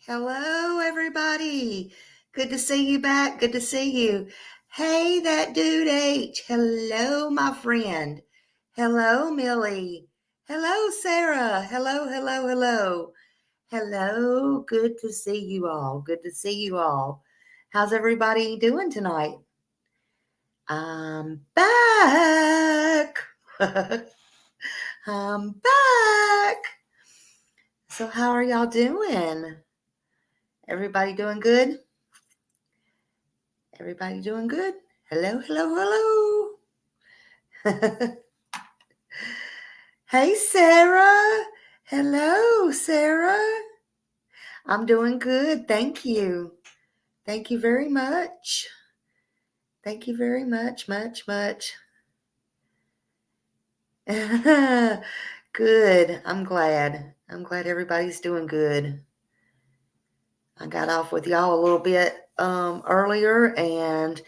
Hello, everybody. Good to see you back. Good to see you. Hey, that dude H. Hello, my friend. Hello, Millie. Hello, Sarah. Hello. Hello. Good to see you all. Good to see you all. How's everybody doing tonight? I'm back. I'm back. So, how are y'all doing? Everybody doing good? Everybody doing good? Hello. Hey, Sarah. Hello, Sarah. I'm doing good. Thank you. Thank you very much. Thank you very much. Good. I'm glad. I'm glad everybody's doing good. I got off with y'all a little bit earlier and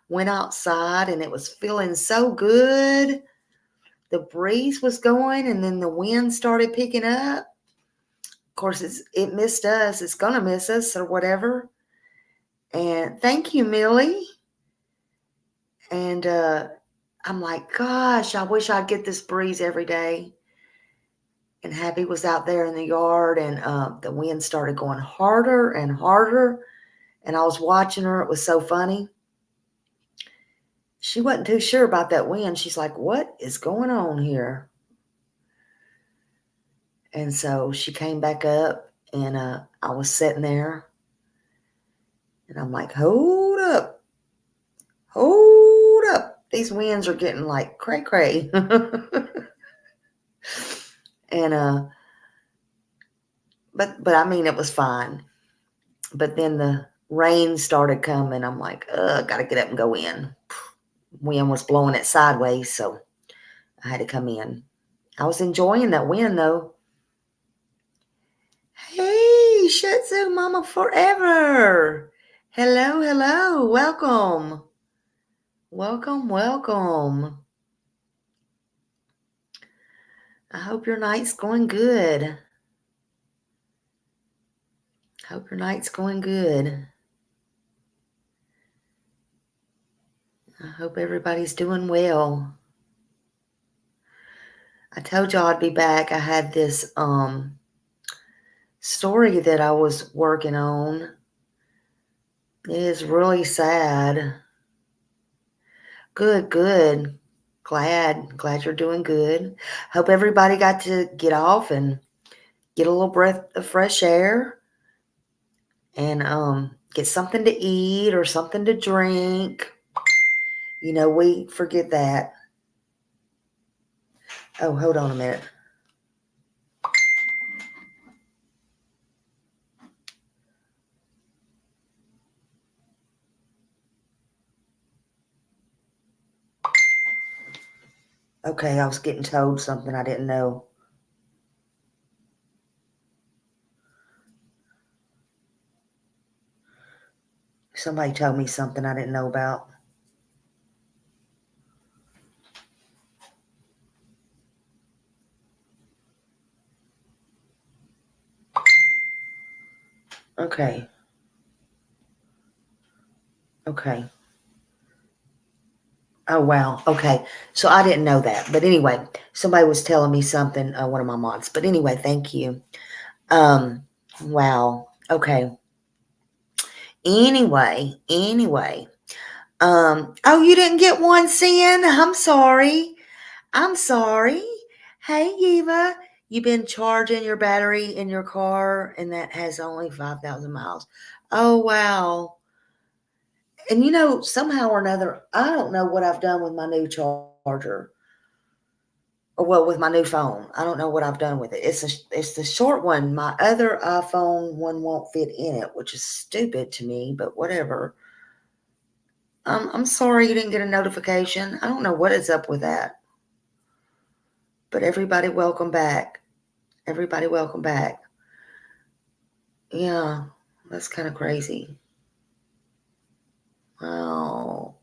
went outside, and it was feeling so good. The breeze was going, and then the wind started picking up. Of course, it missed us. It's going to miss us or whatever. And thank you, Millie. And I'm like, gosh, I wish I'd get this breeze every day. And Happy was out there in the yard, and the wind started going harder and harder. And I was watching her. It was so funny. She wasn't too sure about that wind. She's like, what is going on here? And so she came back up, and I was sitting there, and I'm like, hold up. These winds are getting like cray. And but I mean, it was fine. But then the rain started coming. I'm like, gotta get up and go in. Wind was blowing it sideways, so I had to come in. I was enjoying that wind though. Hey, Shih Tzu Mama Forever. Hello. Welcome. I hope your night's going good. I hope everybody's doing well. I told y'all I'd be back. I had this story that I was working on. It is really sad. Good. Glad you're doing good. Hope everybody got to get off and get a little breath of fresh air and get something to eat or something to drink. You know, we forget that. Oh, hold on a minute. Okay, I was getting told something I didn't know. Somebody told me something I didn't know about. Okay. Oh, wow. Okay. So I didn't know that. But anyway, somebody was telling me something, one of my mods. But anyway, thank you. Wow. Okay. Anyway. Oh, you didn't get one, Sin? I'm sorry. Hey, Eva, you've been charging your battery in your car, and that has only 5,000 miles. Oh, wow. And you know, somehow or another, I don't know what I've done with my new charger. Or well, with my new phone. I don't know what I've done with it. It's the short one. My other iPhone one won't fit in it, which is stupid to me, but whatever. I'm sorry you didn't get a notification. I don't know what is up with that. But everybody, welcome back. Yeah, that's kind of crazy. Wow.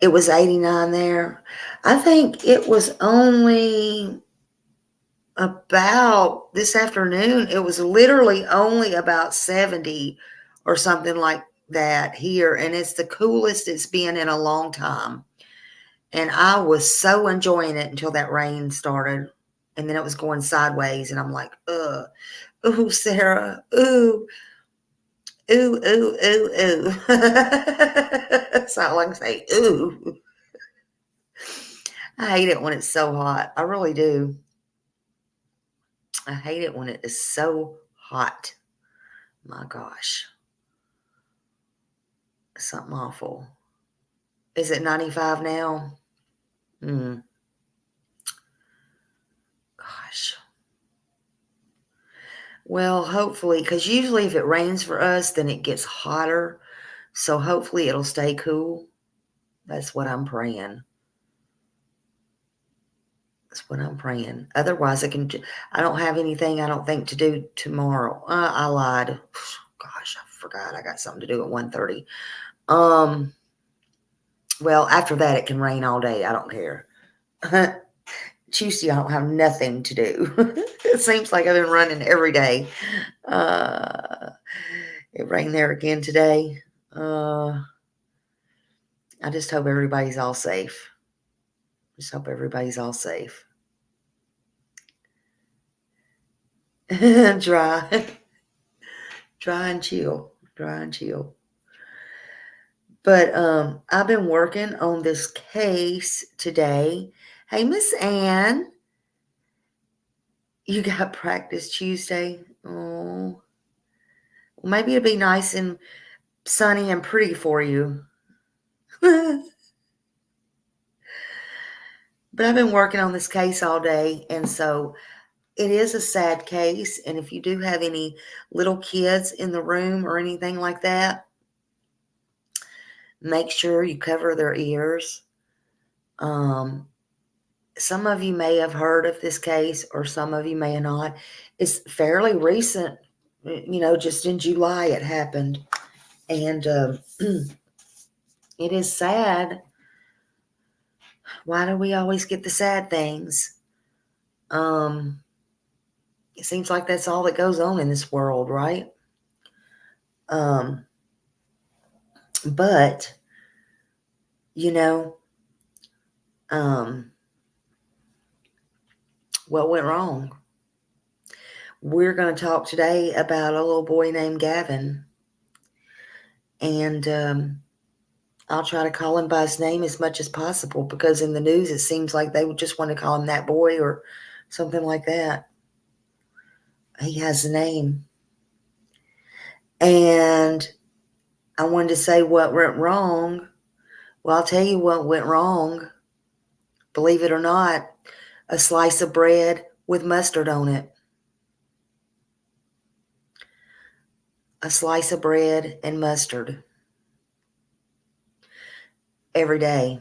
It was 89 there. I think it was only about this afternoon, it was literally only about 70 or something like that here, and it's the coolest it's been in a long time. And I was so enjoying it until that rain started, and then it was going sideways, and I'm like, ugh, ooh, Sarah, ooh, ooh, ooh, ooh, ooh. That's all I can say, ooh. I hate it when it's so hot. I really do. I hate it when it is so hot. My gosh. Something awful. Is it 95 now? Gosh. Well, hopefully, because usually if it rains for us, then it gets hotter. So hopefully it'll stay cool. That's what I'm praying. That's what I'm praying. Otherwise, I don't have anything I don't think to do tomorrow. I lied. Gosh, I forgot I got something to do at 1:30. Well, after that, it can rain all day. I don't care. Tuesday, I don't have nothing to do. It seems like I've been running every day. It rained there again today. I just hope everybody's all safe. Just hope everybody's all safe. Dry. Dry and chill. Dry and chill. But I've been working on this case today. Hey, Miss Ann, you got practice Tuesday? Oh, well, maybe it'd be nice and sunny and pretty for you. But I've been working on this case all day, and so it is a sad case. And if you do have any little kids in the room or anything like that, make sure you cover their ears. Some of you may have heard of this case, or some of you may not. It's fairly recent, just in July it happened. And it is sad. Why do we always get the sad things? It seems like that's all that goes on in this world, right? But, what went wrong? We're going to talk today about a little boy named Gavin. And I'll try to call him by his name as much as possible, because in the news it seems like they would just want to call him that boy or something like that. He has a name. And I wanted to say what went wrong. Well, I'll tell you what went wrong. Believe it or not, a slice of bread with mustard on it. A slice of bread and mustard. Every day.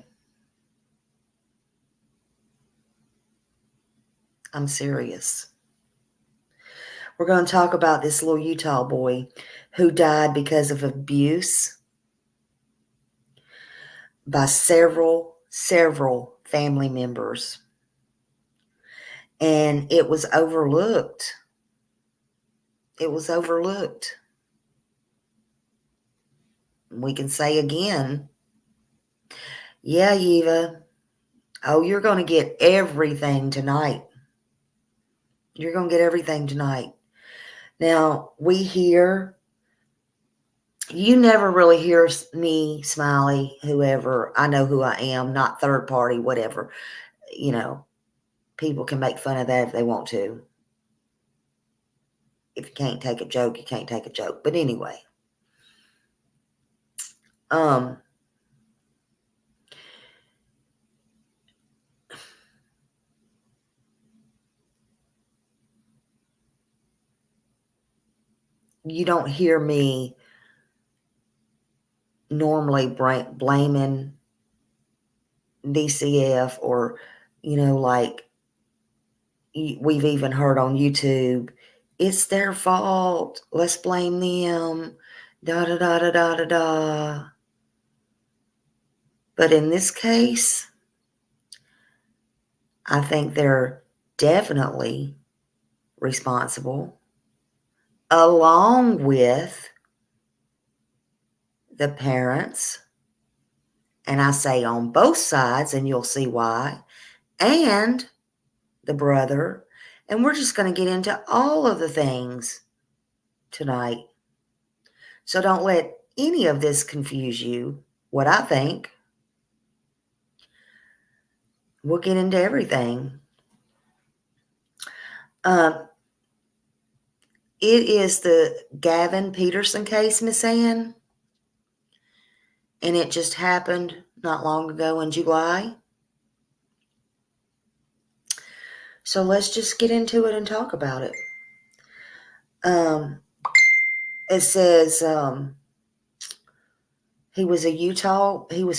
I'm serious. We're going to talk about this little Utah boy who died because of abuse by several family members. And it was overlooked. It was overlooked. We can say again, yeah, Eva, oh, you're going to get everything tonight. You're going to get everything tonight. Now, you never really hear me, Smiley, whoever, I know who I am, not third party, whatever. People can make fun of that if they want to. If you can't take a joke, you can't take a joke. But anyway, you don't hear me normally blaming DCF, or, like we've even heard on YouTube, it's their fault. Let's blame them. Da da da da da da da. But in this case, I think they're definitely responsible, along with the parents. And I say on both sides, and you'll see why, and the brother. And we're just going to get into all of the things tonight. So don't let any of this confuse you. What I think, we'll get into everything. It is the Gavin Peterson case, Miss Ann, and it just happened not long ago in July. So let's just get into it and talk about it. It says he was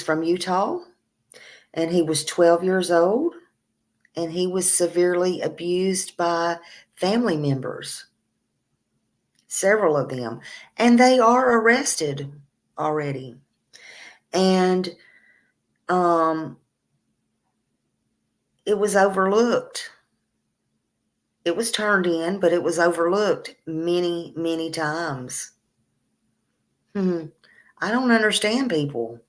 from Utah, and he was 12 years old, and he was severely abused by family members, several of them, and they are arrested already. And it was overlooked. It was turned in, but it was overlooked many, many times. I don't understand people.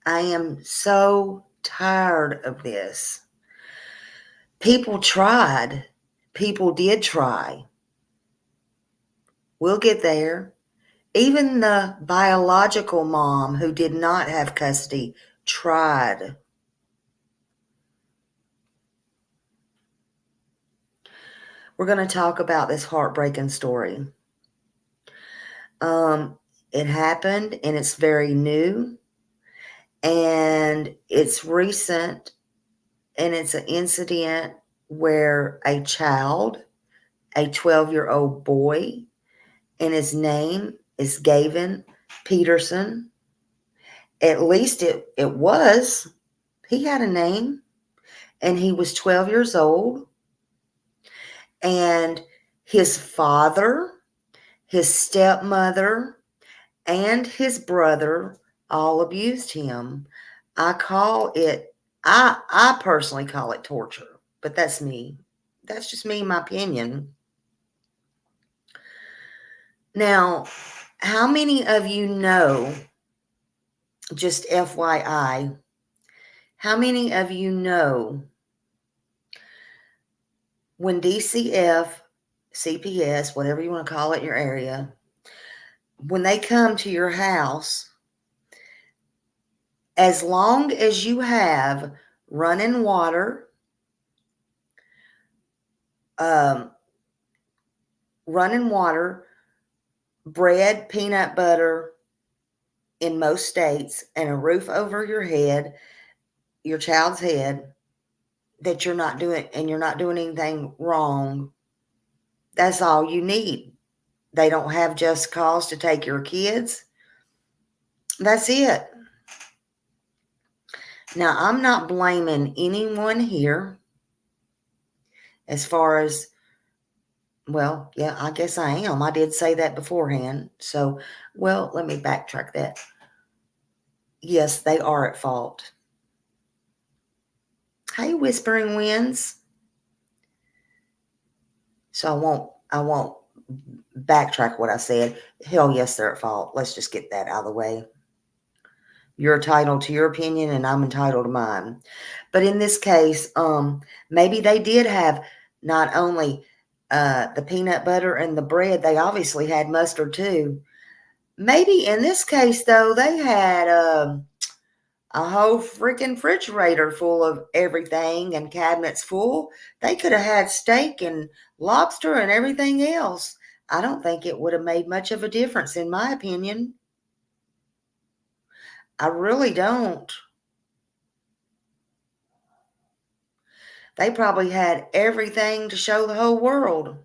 I am so tired of this. People tried. People did try. We'll get there. Even the biological mom who did not have custody tried. We're going to talk about this heartbreaking story. It happened, and it's very new, and it's recent, and it's an incident where a child, a 12-year-old boy, and his name is Gavin Peterson. At least it was. He had a name, and he was 12 years old, and his father, his stepmother, and his brother all abused him. I personally call it torture, but that's me. That's just me, my opinion. Now, how many of you know, just FYI, how many of you know when DCF, CPS, whatever you want to call it in your area, when they come to your house, as long as you have running water, bread, peanut butter in most states, and a roof over your head, your child's head, that you're not doing anything wrong, that's all you need. They don't have just cause to take your kids. That's it. Now, I'm not blaming anyone here as far as, well, yeah, I guess I am. I did say that beforehand. So, well, let me backtrack that. Yes, they are at fault. Hey, Whispering Winds. So I won't backtrack what I said. Hell yes, they're at fault. Let's just get that out of the way. You're entitled to your opinion, and I'm entitled to mine. But in this case, maybe they did have not only the peanut butter and the bread, they obviously had mustard too. Maybe in this case, though, they had a whole freaking refrigerator full of everything and cabinets full. They could have had steak and lobster and everything else. I don't think it would have made much of a difference, in my opinion. I really don't. They probably had everything to show the whole world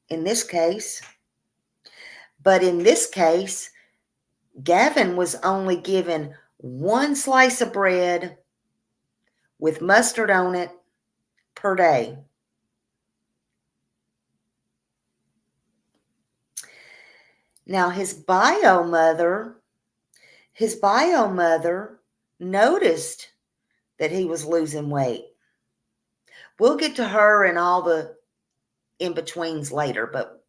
in this case. But in this case, Gavin was only given one slice of bread with mustard on it per day. Now, his bio mother his bio mother noticed that he was losing weight. We'll get to her and all the in-betweens later, but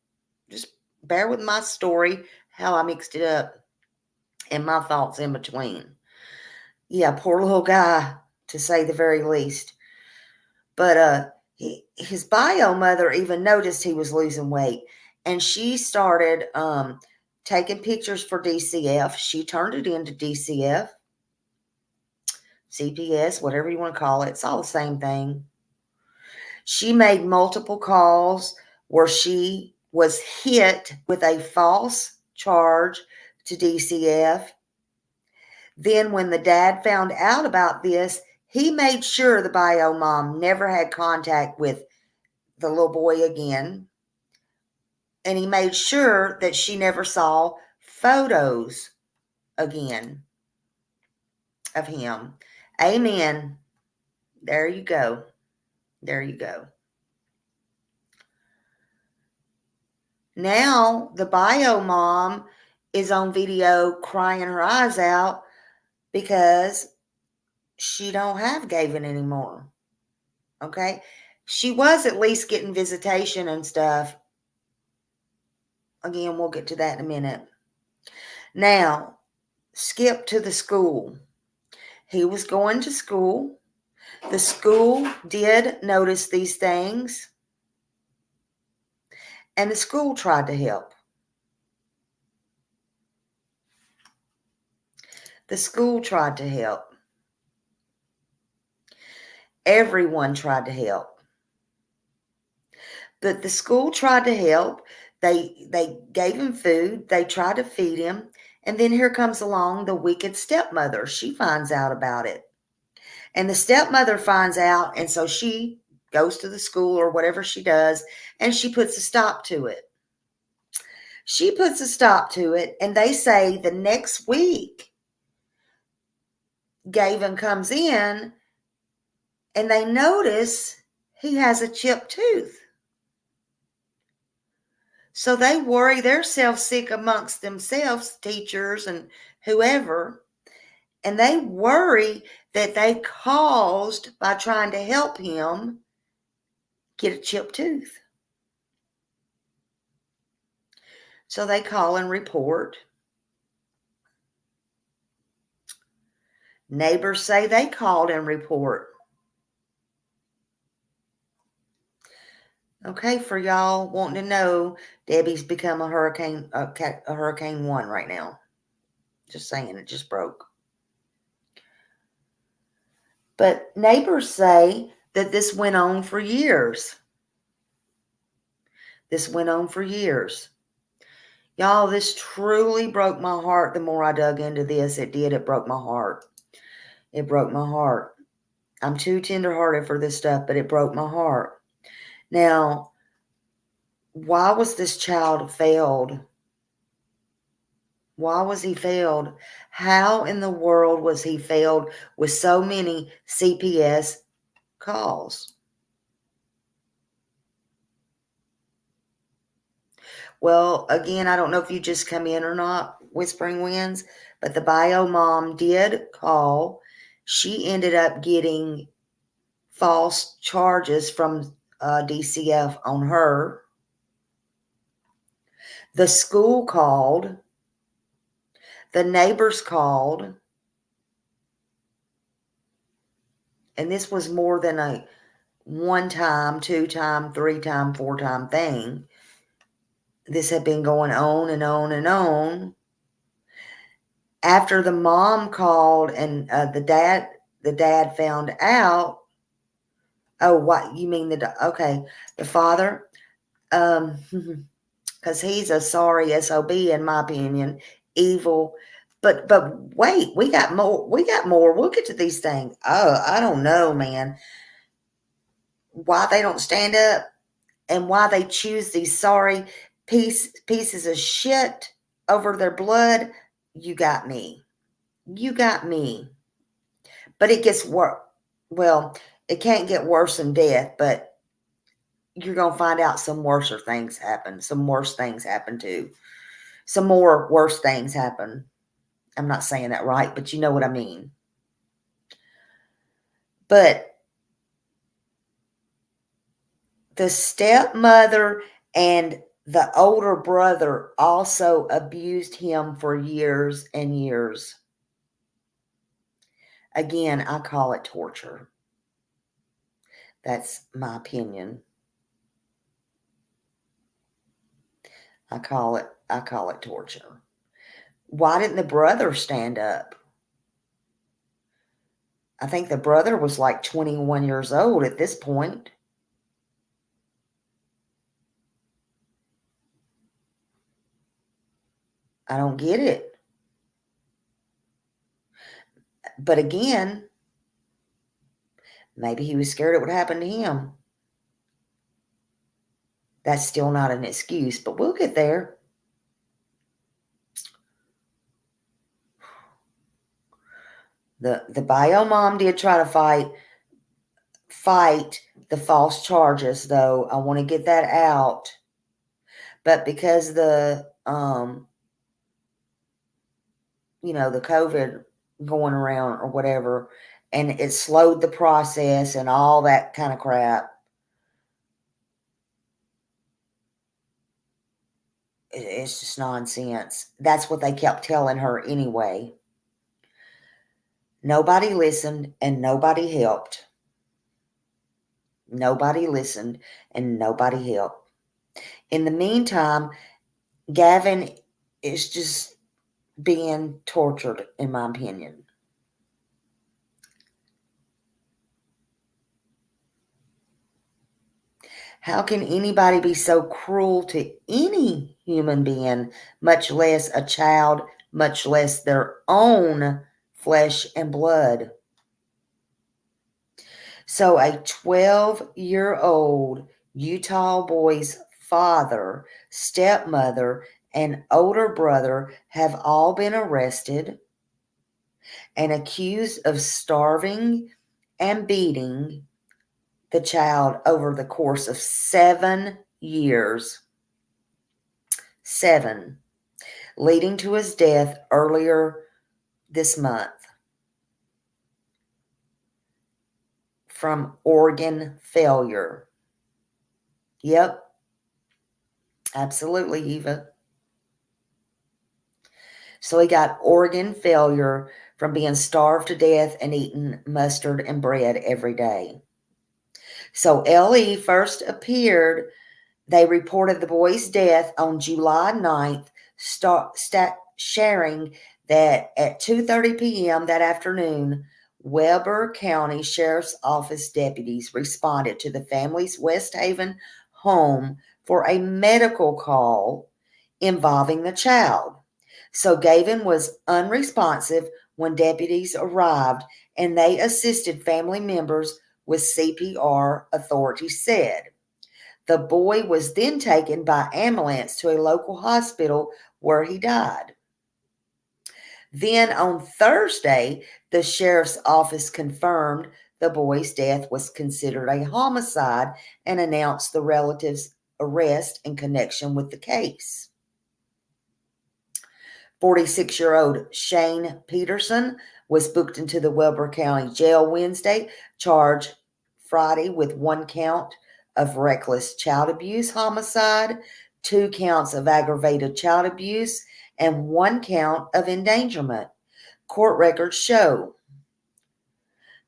just bear with my story, how I mixed it up, and my thoughts in between. Yeah, poor little guy, to say the very least. But his bio mother even noticed he was losing weight, and she started taking pictures for DCF. She turned it into DCF, CPS, whatever you want to call it. It's all the same thing. She made multiple calls where she was hit with a false charge to DCF. Then when the dad found out about this, he made sure the bio mom never had contact with the little boy again. And he made sure that she never saw photos again of him. Amen. There you go. There you go. Now the bio mom is on video crying her eyes out because she don't have Gavin anymore. Okay? She was at least getting visitation and stuff. Again, we'll get to that in a minute. Now, skip to the school. He was going to school. The school did notice these things, and the school tried to help. The school tried to help. Everyone tried to help. But the school tried to help. They gave him food. They tried to feed him. And then here comes along the wicked stepmother. She finds out about it. And the stepmother finds out, and so she goes to the school or whatever she does, and she puts a stop to it. She puts a stop to it, and they say the next week, Gavin comes in, and they notice he has a chipped tooth. So they worry themselves sick amongst themselves, teachers and whoever, and they worry that they caused, by trying to help him, get a chipped tooth. So they call and report. Neighbors say they called and report. Okay, for y'all wanting to know, Debbie's become a hurricane 1 right now. Just saying, it just broke. But neighbors say that this went on for years. This went on for years. Y'all, this truly broke my heart. The more I dug into this, it did. It broke my heart. It broke my heart. I'm too tenderhearted for this stuff, but it broke my heart. Now, why was this child failed? Why was he failed? How in the world was he failed with so many CPS calls? Well, again, I don't know if you just come in or not, Whispering Winds, but the bio mom did call. She ended up getting false charges from DCF on her. The school called. The neighbors called. And this was more than a 1-time, 2-time, 3-time, 4-time thing. This had been going on and on and on. After the mom called and the dad found out. Oh, what you mean okay, the father? Because he's a sorry SOB in my opinion, evil. But wait, we got more. We'll get to these things. Oh, I don't know, man. Why they don't stand up and why they choose these sorry pieces of shit over their blood. You got me. You got me. But it gets worse. Well, it can't get worse than death, but you're going to find out some worse things happen. Some worse things happen too. Some more worse things happen. I'm not saying that right, but you know what I mean. But the stepmother and the older brother also abused him for years and years. Again, I call it torture. That's my opinion. I call it torture. Why didn't the brother stand up? I think the brother was like 21 years old at this point. I don't get it. But again, maybe he was scared it would happen to him. That's still not an excuse, but we'll get there. The bio mom did try to fight the false charges, though. I want to get that out. But because the the COVID going around or whatever, and it slowed the process and all that kind of crap, it's just nonsense. That's what they kept telling her anyway. Nobody listened and nobody helped. Nobody listened and nobody helped. In the meantime, Gavin is just being tortured, in my opinion. How can anybody be so cruel to any human being, much less a child, much less their own flesh and blood? So a 12-year-old Utah boy's father, stepmother, and older brother have all been arrested and accused of starving and beating the child over the course of 7 years. 7, leading to his death earlier this month from organ failure. Yep, absolutely, Eva. So he got organ failure from being starved to death and eating mustard and bread every day. So Ellie first appeared. They reported the boy's death on July 9th, sharing that at 2:30 p.m. that afternoon, Weber County Sheriff's Office deputies responded to the family's West Haven home for a medical call involving the child. So Gavin was unresponsive when deputies arrived, and they assisted family members with CPR, authorities said. The boy was then taken by ambulance to a local hospital where he died. Then on Thursday, the sheriff's office confirmed the boy's death was considered a homicide and announced the relative's arrest in connection with the case. 46-year-old Shane Peterson was booked into the Weber County Jail Wednesday, charged Friday with 1 count of reckless child abuse homicide, 2 counts of aggravated child abuse, and 1 count of endangerment. Court records show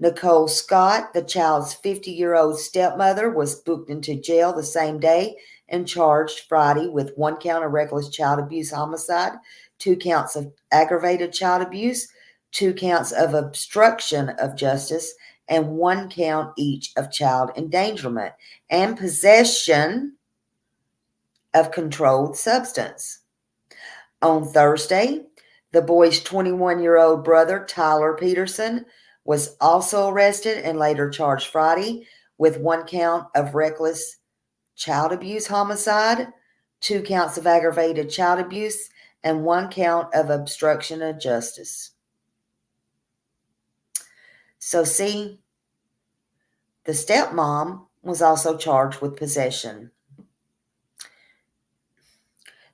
Nicole Scott, the child's 50-year-old stepmother, was booked into jail the same day and charged Friday with 1 count of reckless child abuse homicide, 2 counts of aggravated child abuse, 2 counts of obstruction of justice, and 1 count each of child endangerment and possession of controlled substance. On Thursday, the boy's 21-year-old brother, Tyler Peterson, was also arrested and later charged Friday with 1 count of reckless child abuse homicide, 2 counts of aggravated child abuse, and 1 count of obstruction of justice. So see, the stepmom was also charged with possession.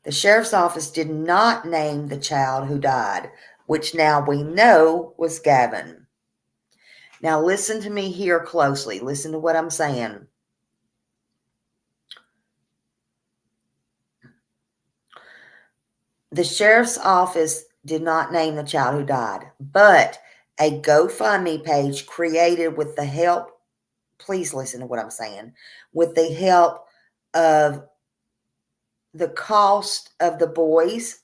The sheriff's office did not name the child who died, which now we know was Gavin. Now listen to me here closely. Listen to what I'm saying. The sheriff's office did not name the child who died, but a GoFundMe page created with the help, please listen to what I'm saying, with the help of the cost of the boy's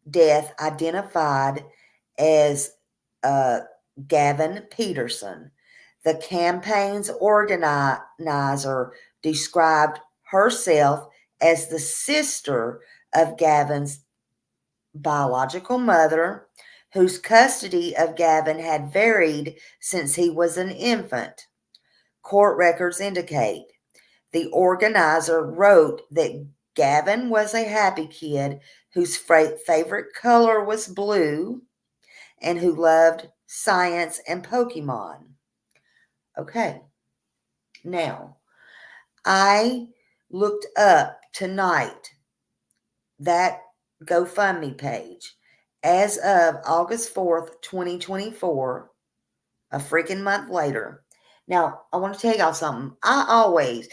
death identified as Gavin Peterson. The campaign's organizer described herself as the sister of Gavin's biological mother, whose custody of Gavin had varied since he was an infant. Court records indicate the organizer wrote that Gavin was a happy kid whose favorite color was blue and who loved science and Pokemon. Okay, now I looked up tonight that GoFundMe page as of August 4th, 2024, a freaking month later. Now, I want to tell y'all something. I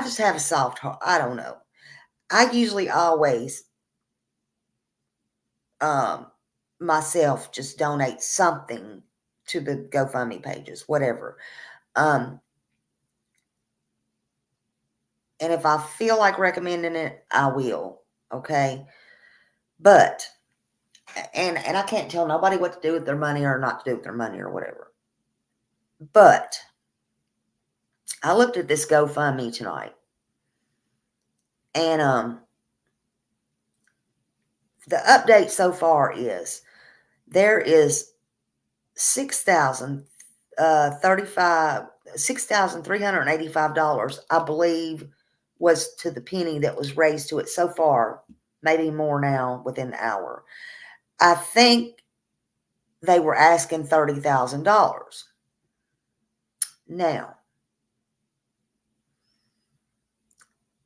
just have a soft heart. I don't know. I usually always myself just donate something to the GoFundMe pages, whatever. And if I feel like recommending it, I will. Okay. But and I can't tell nobody what to do with their money or not to do with their money or whatever. But I looked at this GoFundMe tonight. And the update so far is there is $6,385, I believe, was to the penny that was raised to it so far, maybe more now within the hour. I think they were asking $30,000. Now,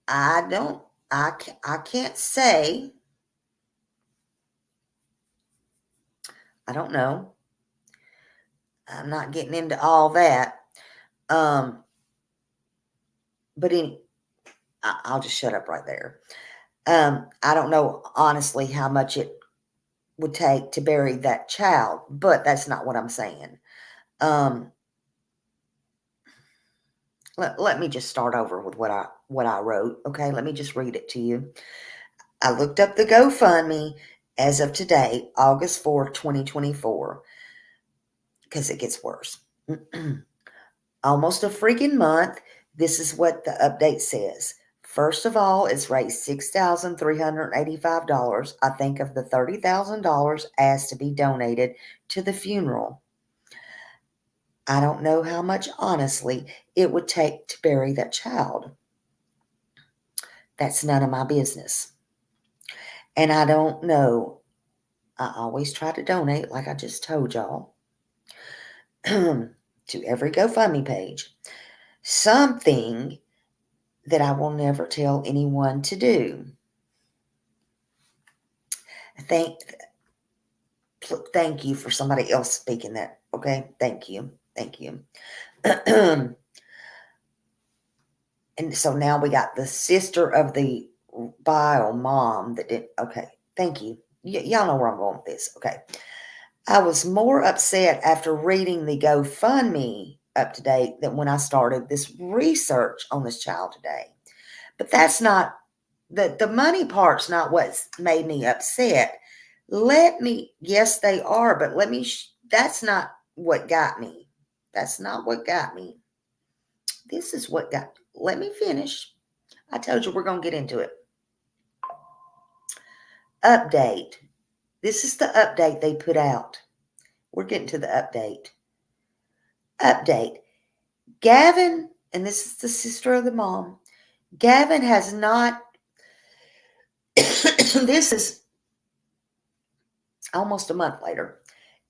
I can't say, I don't know. I'm not getting into all that. But I'll just shut up right there. I don't know honestly how much it would take to bury that child, but that's not what I'm saying. Let me just start over with what I wrote. Okay, let me just read it to you. I looked up the GoFundMe as of today, August 4th, 2024, because it gets worse. Almost a freaking month. This is what the update says. First of all, it's raised $6,385. I think of the $30,000 asked to be donated to the funeral. I don't know how much, honestly, it would take to bury that child. That's none of my business. And I don't know. I always try to donate, like I just told y'all, to every GoFundMe page. Something that I will never tell anyone to do. Thank you for somebody else speaking that. Okay, thank you. And so now we got the sister of the bio mom that did. Okay, thank you. Y'all know where I'm going with this. Okay, I was more upset after reading the GoFundMe up to date than when I started this research on this child today. But that's not the money part's not what's made me upset. Yes, they are, but that's not what got me. That's not what got me. This is what got, let me finish. I told you we're going to get into it. Update. This is the update they put out. We're getting to the update. Update. Gavin, and this is the sister of the mom, Gavin has not, this is almost a month later.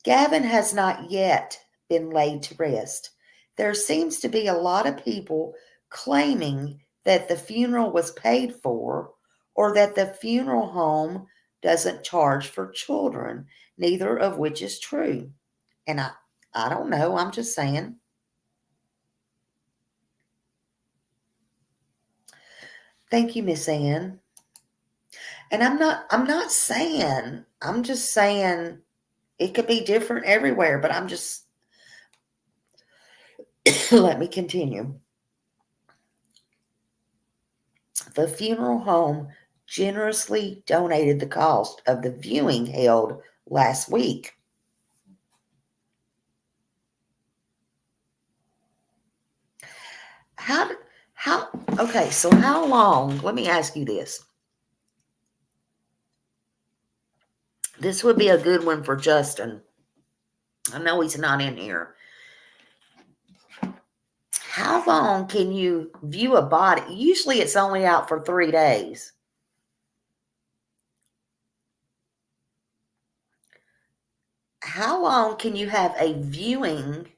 Gavin has not yet been laid to rest. There seems to be a lot of people claiming that the funeral was paid for or that the funeral home doesn't charge for children, neither of which is true. And I don't know. I'm just saying. Thank you, Miss Ann. And I'm not saying, I'm just saying it could be different everywhere, but I'm just, let me continue. The funeral home generously donated the cost of the viewing held last week. How, okay, so how long, let me ask you this. This would be a good one for Justin. I know he's not in here. How long can you view a body? Usually it's only out for 3 days. How long can you have a viewing?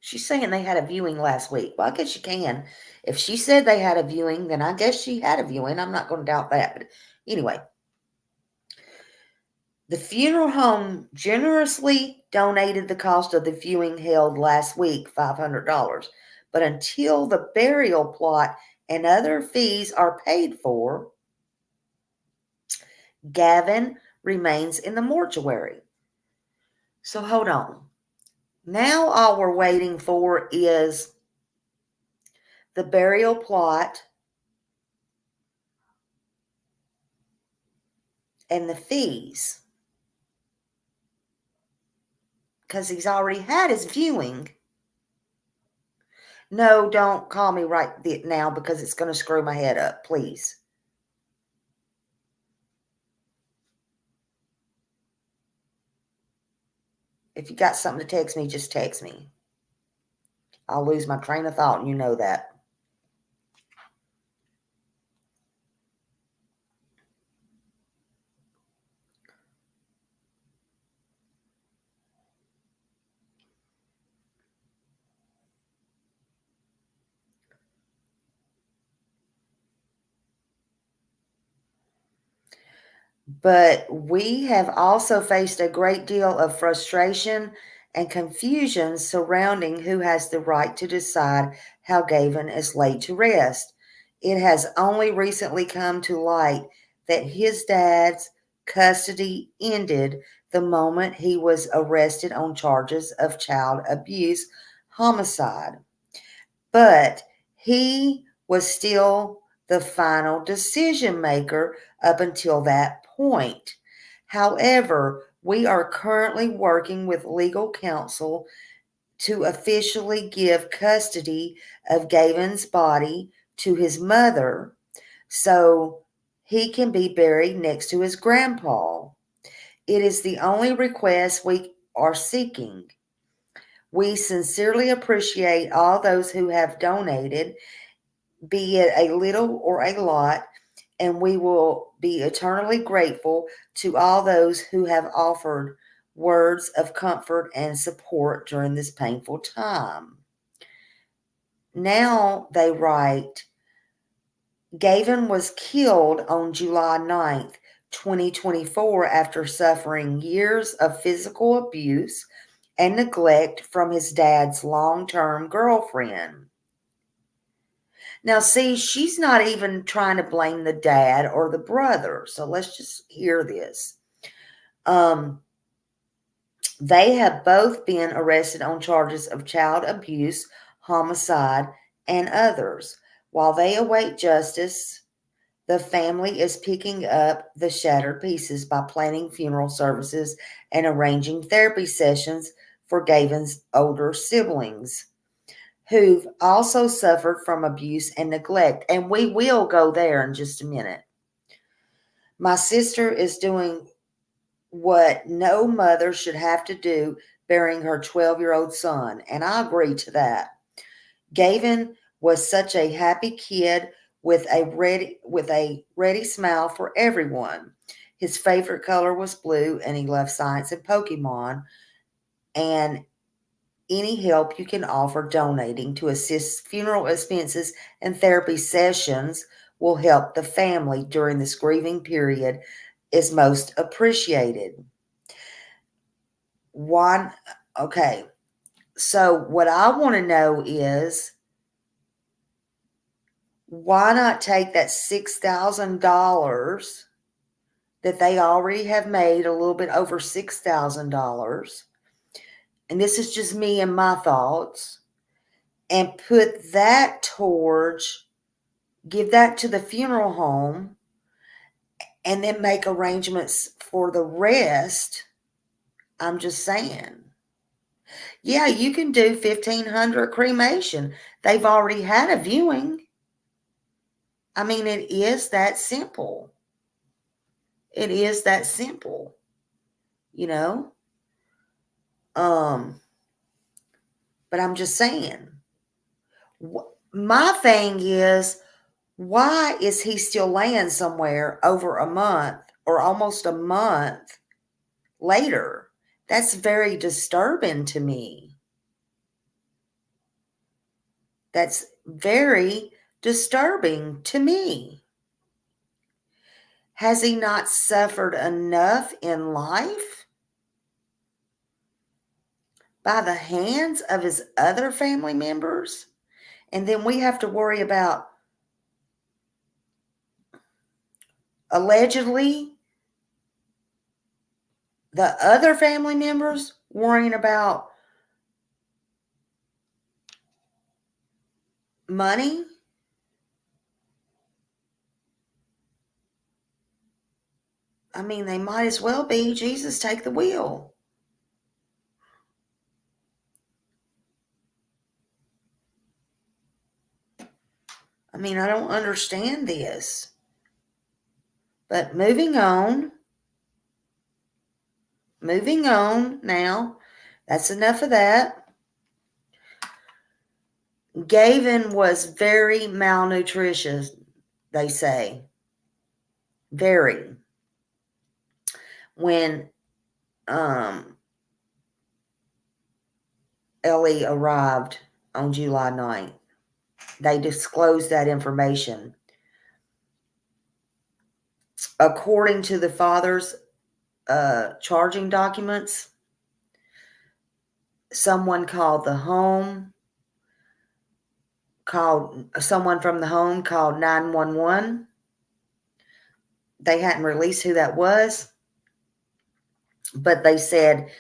She's saying they had a viewing last week. Well, I guess you can. If she said they had a viewing, then I guess she had a viewing. I'm not going to doubt that. But anyway, the funeral home generously donated the cost of the viewing held last week, $500. But until the burial plot and other fees are paid for, Gavin remains in the mortuary. So hold on. Now all we're waiting for is the burial plot and the fees. Because he's already had his viewing. No, don't call me right now because it's going to screw my head up, please. If you got something to text me, just text me. I'll lose my train of thought, and you know that. But we have also faced a great deal of frustration and confusion surrounding who has the right to decide how Gavin is laid to rest. It has only recently come to light that his dad's custody ended the moment he was arrested on charges of child abuse, homicide. But he was still the final decision maker up until that point. However, we are currently working with legal counsel to officially give custody of Gavin's body to his mother so he can be buried next to his grandpa. It is the only request we are seeking. We sincerely appreciate all those who have donated, be it a little or a lot, and we will be eternally grateful to all those who have offered words of comfort and support during this painful time. Now they write, Gavin was killed on July 9th, 2024, after suffering years of physical abuse and neglect from his dad's long-term girlfriend. Now, see, she's not even trying to blame the dad or the brother. So let's just hear this. They have both been arrested on charges of child abuse, homicide, and others. While they await justice, the family is picking up the shattered pieces by planning funeral services and arranging therapy sessions for Gavin's older siblings, who've also suffered from abuse and neglect. And we will go there in just a minute. My sister is doing what no mother should have to do, burying her 12-year-old son. And I agree to that. Gavin was such a happy kid with a ready smile for everyone. His favorite color was blue, and he loved science and Pokemon. And any help you can offer donating to assist funeral expenses and therapy sessions will help the family during this grieving period is most appreciated. One, okay, so what I want to know is why not take that $6,000 that they already have made, a little bit over $6,000, and this is just me and my thoughts, and put that towards, give that to the funeral home, and then make arrangements for the rest. I'm just saying. Yeah, you can do 1,500 cremation. They've already had a viewing. I mean, it is that simple. It is that simple, you know? But I'm just saying. My thing is, why is he still laying somewhere over a month or almost a month later? That's very disturbing to me. That's very disturbing to me. Has he not suffered enough in life by the hands of his other family members? And then we have to worry about, allegedly, the other family members worrying about money. I mean, they might as well be. Jesus, take the wheel. I mean, I don't understand this. But moving on now. That's enough of that. Gavin was very malnutritious, they say. Very. When Ellie arrived on July 9th, they disclosed that information. According to the father's charging documents, someone called the home, someone from the home called 911. They hadn't released who that was, but they said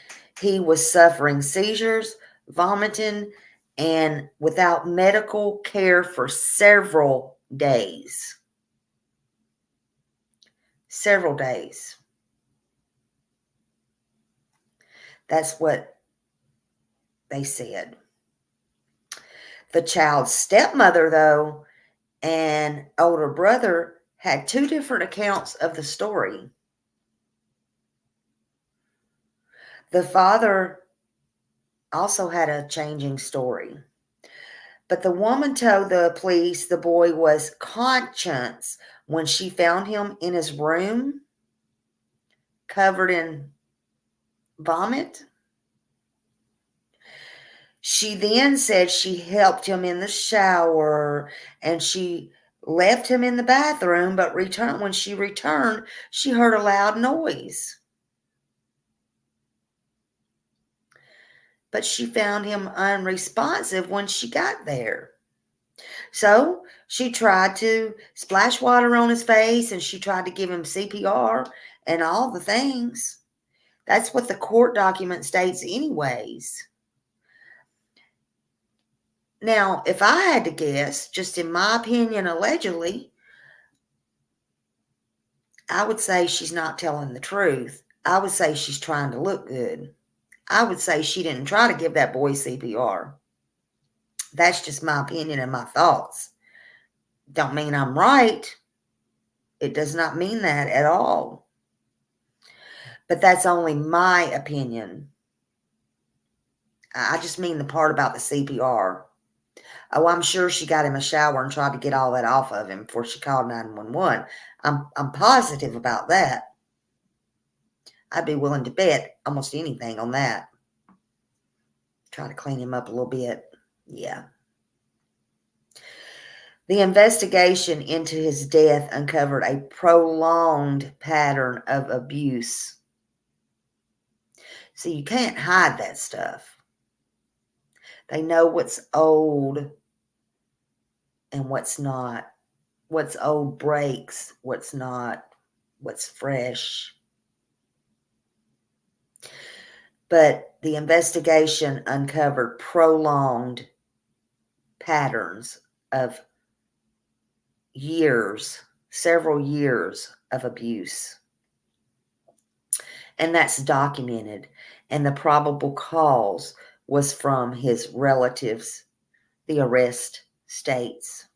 he was suffering seizures, vomiting, and without medical care for several days. Several days. That's what they said. The child's stepmother, though, and older brother had two different accounts of the story. The father also had a changing story. But the woman told the police the boy was conscious when she found him in his room, covered in vomit. She then said she helped him in the shower and she left him in the bathroom, but when she returned, she heard a loud noise. But she found him unresponsive when she got there. So she tried to splash water on his face and she tried to give him CPR and all the things. That's what the court document states anyways. Now, if I had to guess, just in my opinion, allegedly, I would say she's not telling the truth. I would say she's trying to look good. I would say she didn't try to give that boy CPR. That's just my opinion and my thoughts. Don't mean I'm right. It does not mean that at all. But that's only my opinion. I just mean the part about the CPR. Oh, I'm sure she got him a shower and tried to get all that off of him before she called 911. I'm positive about that. I'd be willing to bet almost anything on that. Try to clean him up a little bit. Yeah. The investigation into his death uncovered a prolonged pattern of abuse. See, you can't hide that stuff. They know what's old and what's not. What's old breaks, what's not, what's fresh. But the investigation uncovered prolonged patterns of years, several years of abuse. And that's documented. And the probable cause was from his relatives, the arrest states.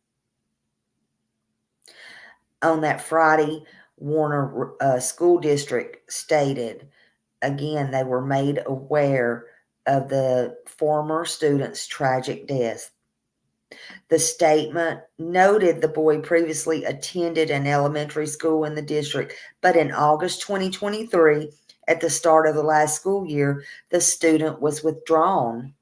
On that Friday, Warner School District stated, again, they were made aware of the former student's tragic death. The statement noted the boy previously attended an elementary school in the district, but in August 2023, at the start of the last school year, the student was withdrawn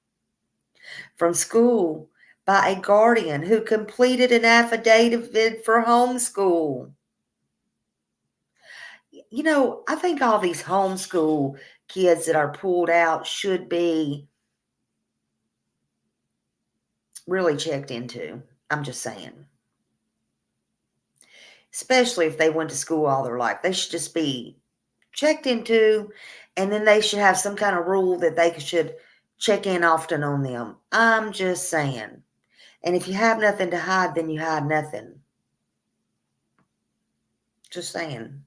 from school by a guardian who completed an affidavit for homeschool. You know, I think all these homeschool kids that are pulled out should be really checked into. I'm just saying. Especially if they went to school all their life. They should just be checked into, and then they should have some kind of rule that they should check in often on them. I'm just saying. And if you have nothing to hide, then you hide nothing. Just saying.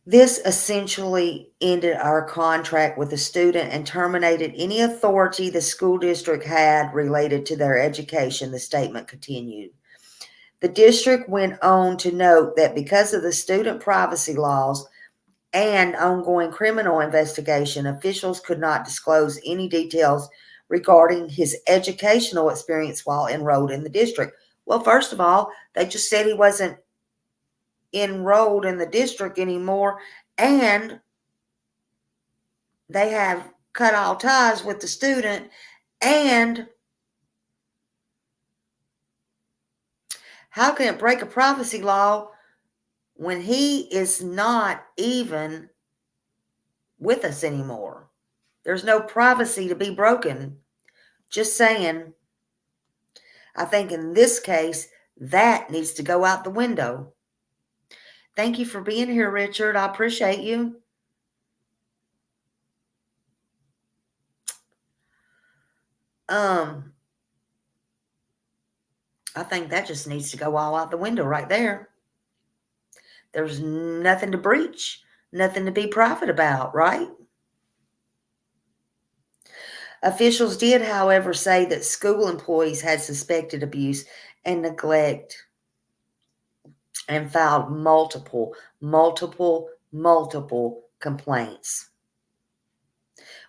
This essentially ended our contract with the student and terminated any authority the school district had related to their education, the statement continued. The district went on to note that because of the student privacy laws and ongoing criminal investigation, officials could not disclose any details regarding his educational experience while enrolled in the district. Well, first of all, they just said he wasn't enrolled in the district anymore, and they have cut all ties with the student. And how can it break a privacy law when he is not even with us anymore? There's no privacy to be broken. Just saying. I think in this case, that needs to go out the window. Thank you for being here, Richard. I appreciate you. I think that just needs to go all out the window right there. There's nothing to breach, nothing to be private about, right? Officials did, however, say that school employees had suspected abuse and neglect and filed multiple complaints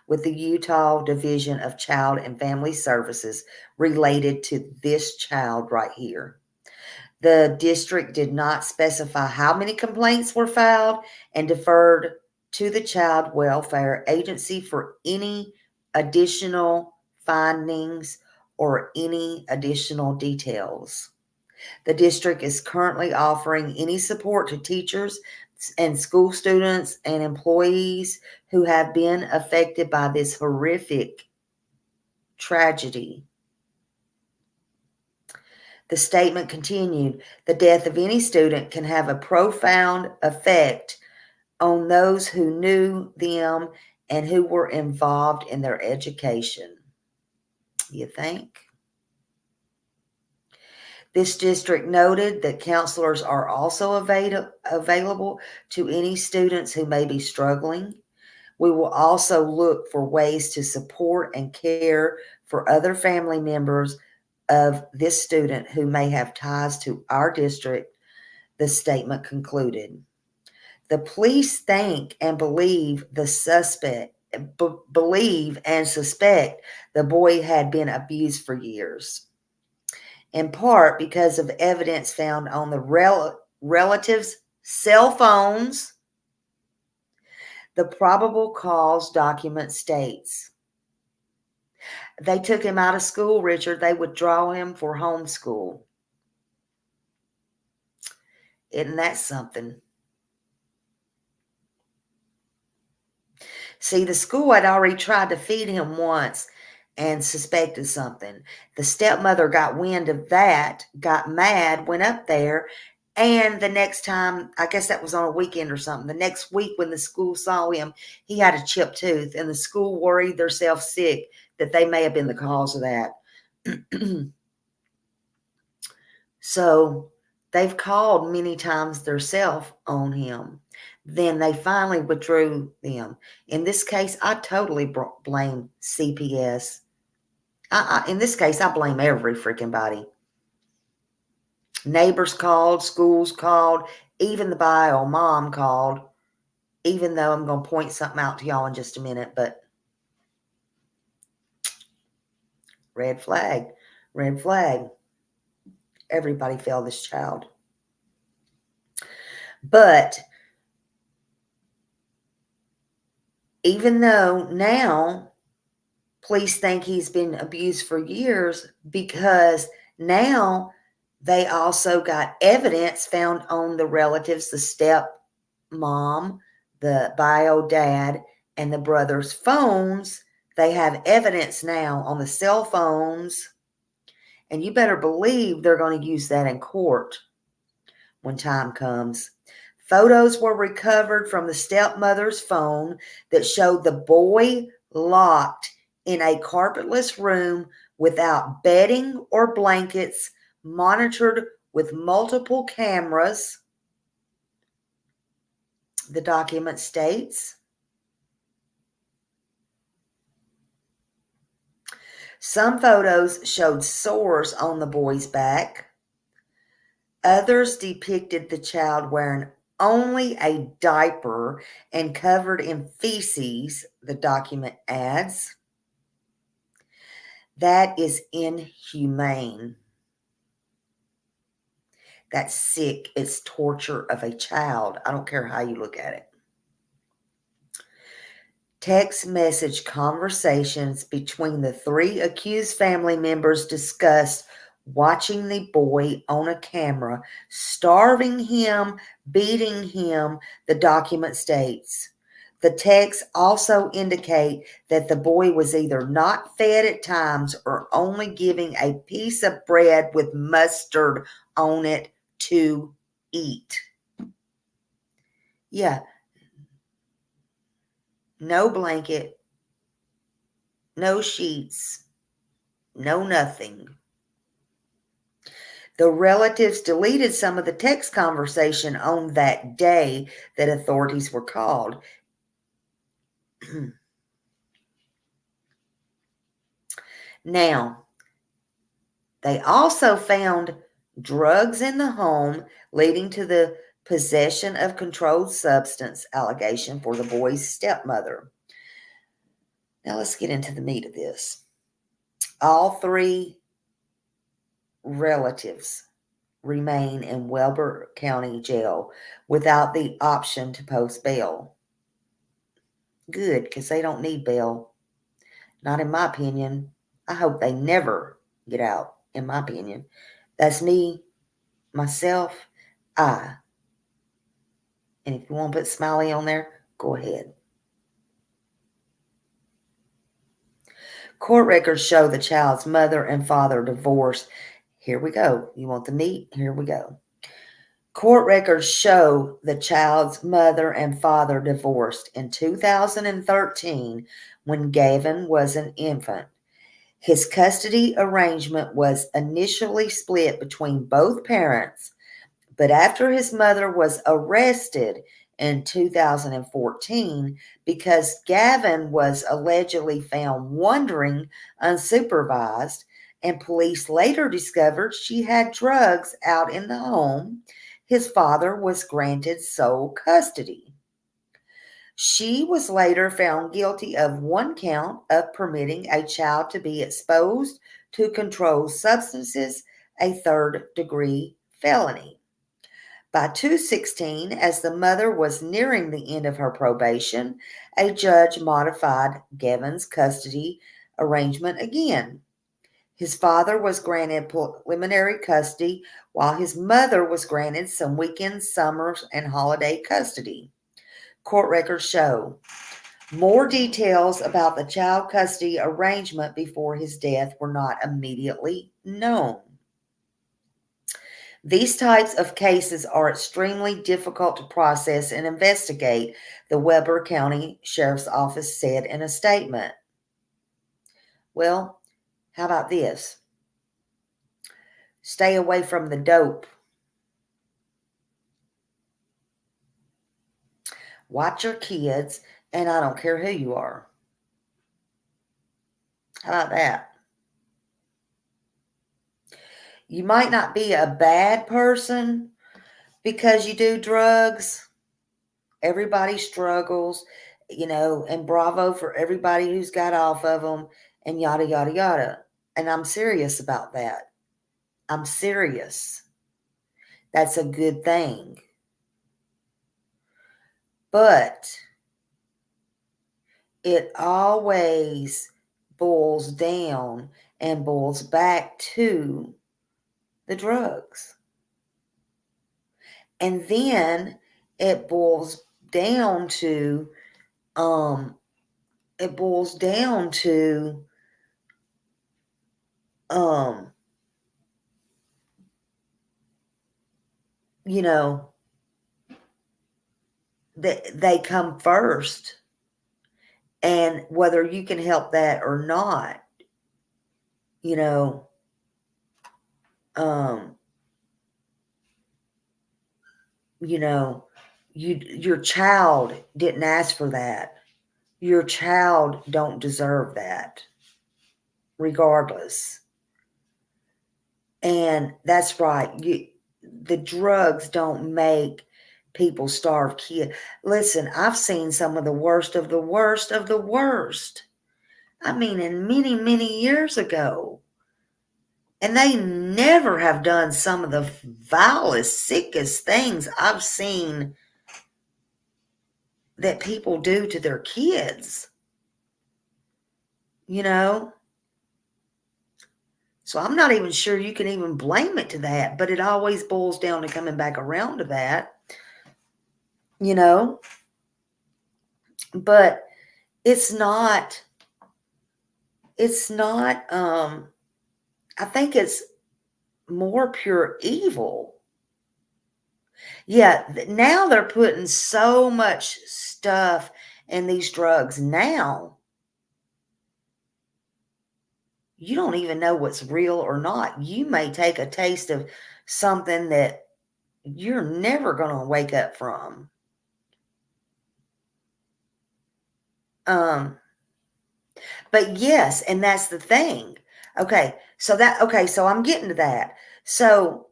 with the Utah Division of Child and Family Services related to this child right here. The district did not specify how many complaints were filed and deferred to the Child Welfare Agency for any additional findings or any additional details. The district is currently offering any support to teachers and school students and employees who have been affected by this horrific tragedy. The statement continued, the death of any student can have a profound effect on those who knew them and who were involved in their education. You think? This district noted that counselors are also available to any students who may be struggling. We will also look for ways to support and care for other family members of this student who may have ties to our district, the statement concluded. The police think and believe the suspect, believe and suspect the boy had been abused for years, in part because of evidence found on the relatives' cell phones The probable cause document states, they took him out of school, Richard. They withdraw him for homeschool. Isn't that something? See, the school had already tried to feed him once and suspected something. The stepmother got wind of that, got mad, went up there, and the next time, I guess that was on a weekend or something, the next week when the school saw him, he had a chipped tooth, and the school worried themselves sick that they may have been the cause of that. So they've called many times themselves on him. Then they finally withdrew them. In this case, I totally blame CPS. In this case, I blame every freaking body. Neighbors called, schools called, even the bio mom called, even though I'm going to point something out to y'all in just a minute, but red flag, red flag. Everybody failed this child. But even though now police think he's been abused for years, because now they also got evidence found on the relatives, the step mom, the bio dad, and the brother's phones. They have evidence now on the cell phones, and you better believe they're going to use that in court when time comes. Photos were recovered from the stepmother's phone that showed the boy locked in a carpetless room without bedding or blankets, monitored with multiple cameras. The document states, some photos showed sores on the boy's back. Others depicted the child wearing only a diaper and covered in feces, the document adds. That is inhumane. That's sick. It's torture of a child. I don't care how you look at it. Text message conversations between the three accused family members discussed watching the boy on a camera, starving him, beating him, the document states. The texts also indicate that the boy was either not fed at times or only giving a piece of bread with mustard on it to eat. Yeah. No blanket, no sheets, no nothing. The relatives deleted some of the text conversation on that day that authorities were called. Now, they also found drugs in the home, leading to the possession of controlled substance allegation for the boy's stepmother. Now, let's get into the meat of this. All three relatives remain in Weber County Jail without the option to post bail. Good, because they don't need bail. Not in my opinion. I hope they never get out, in my opinion. That's me, myself, I. And if you want to put Smiley on there, go ahead. Court records show the child's mother and father divorced. Here we go. You want the meat? Here we go. Court records show the child's mother and father divorced in 2013 when Gavin was an infant. His custody arrangement was initially split between both parents, but after his mother was arrested in 2014 because Gavin was allegedly found wandering unsupervised, and police later discovered she had drugs out in the home, his father was granted sole custody. She was later found guilty of one count of permitting a child to be exposed to controlled substances, a third-degree felony. By 216, as the mother was nearing the end of her probation, a judge modified Gavin's custody arrangement again. His father was granted preliminary custody, while his mother was granted some weekend, summer, and holiday custody. Court records show more details about the child custody arrangement before his death were not immediately known. These types of cases are extremely difficult to process and investigate, the Weber County Sheriff's Office said in a statement. Well, how about this? Stay away from the dope. Watch your kids, and I don't care who you are. How about that? You might not be a bad person because you do drugs. Everybody struggles, and bravo for everybody who's got off of them and yada, yada, yada. And I'm serious about that. I'm serious. That's a good thing. But it always boils down and boils back to the drugs. And then it boils down to they come first, and whether you can help that or not, your child didn't ask for that. Your child don't deserve that, regardless. And that's right. The drugs don't make people starve kids. Listen, I've seen some of the worst of the worst of the worst. I mean, in many, many years ago. And they never have done some of the vilest, sickest things I've seen that people do to their kids. So I'm not even sure you can even blame it to that, but it always boils down to coming back around to that. But it's not, I think it's more pure evil. Yeah, now they're putting so much stuff in these drugs now. You don't even know what's real or not. You may take a taste of something that you're never going to wake up from. But yes, and that's the thing. Okay, so I'm getting to that. So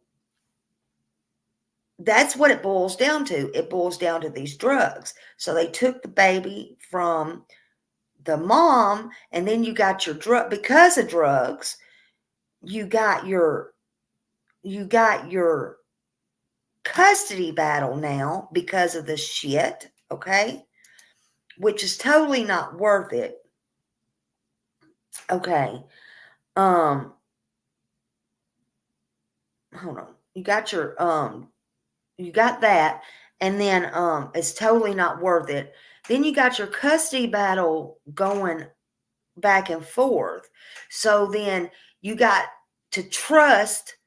that's what it boils down to. It boils down to these drugs. So they took the baby from the mom, and then you got your drug, because of drugs, you got your custody battle now because of this shit, okay? Which is totally not worth it. Okay. Hold on. You got that, and then it's totally not worth it. Then you got your custody battle going back and forth. So then you got to trust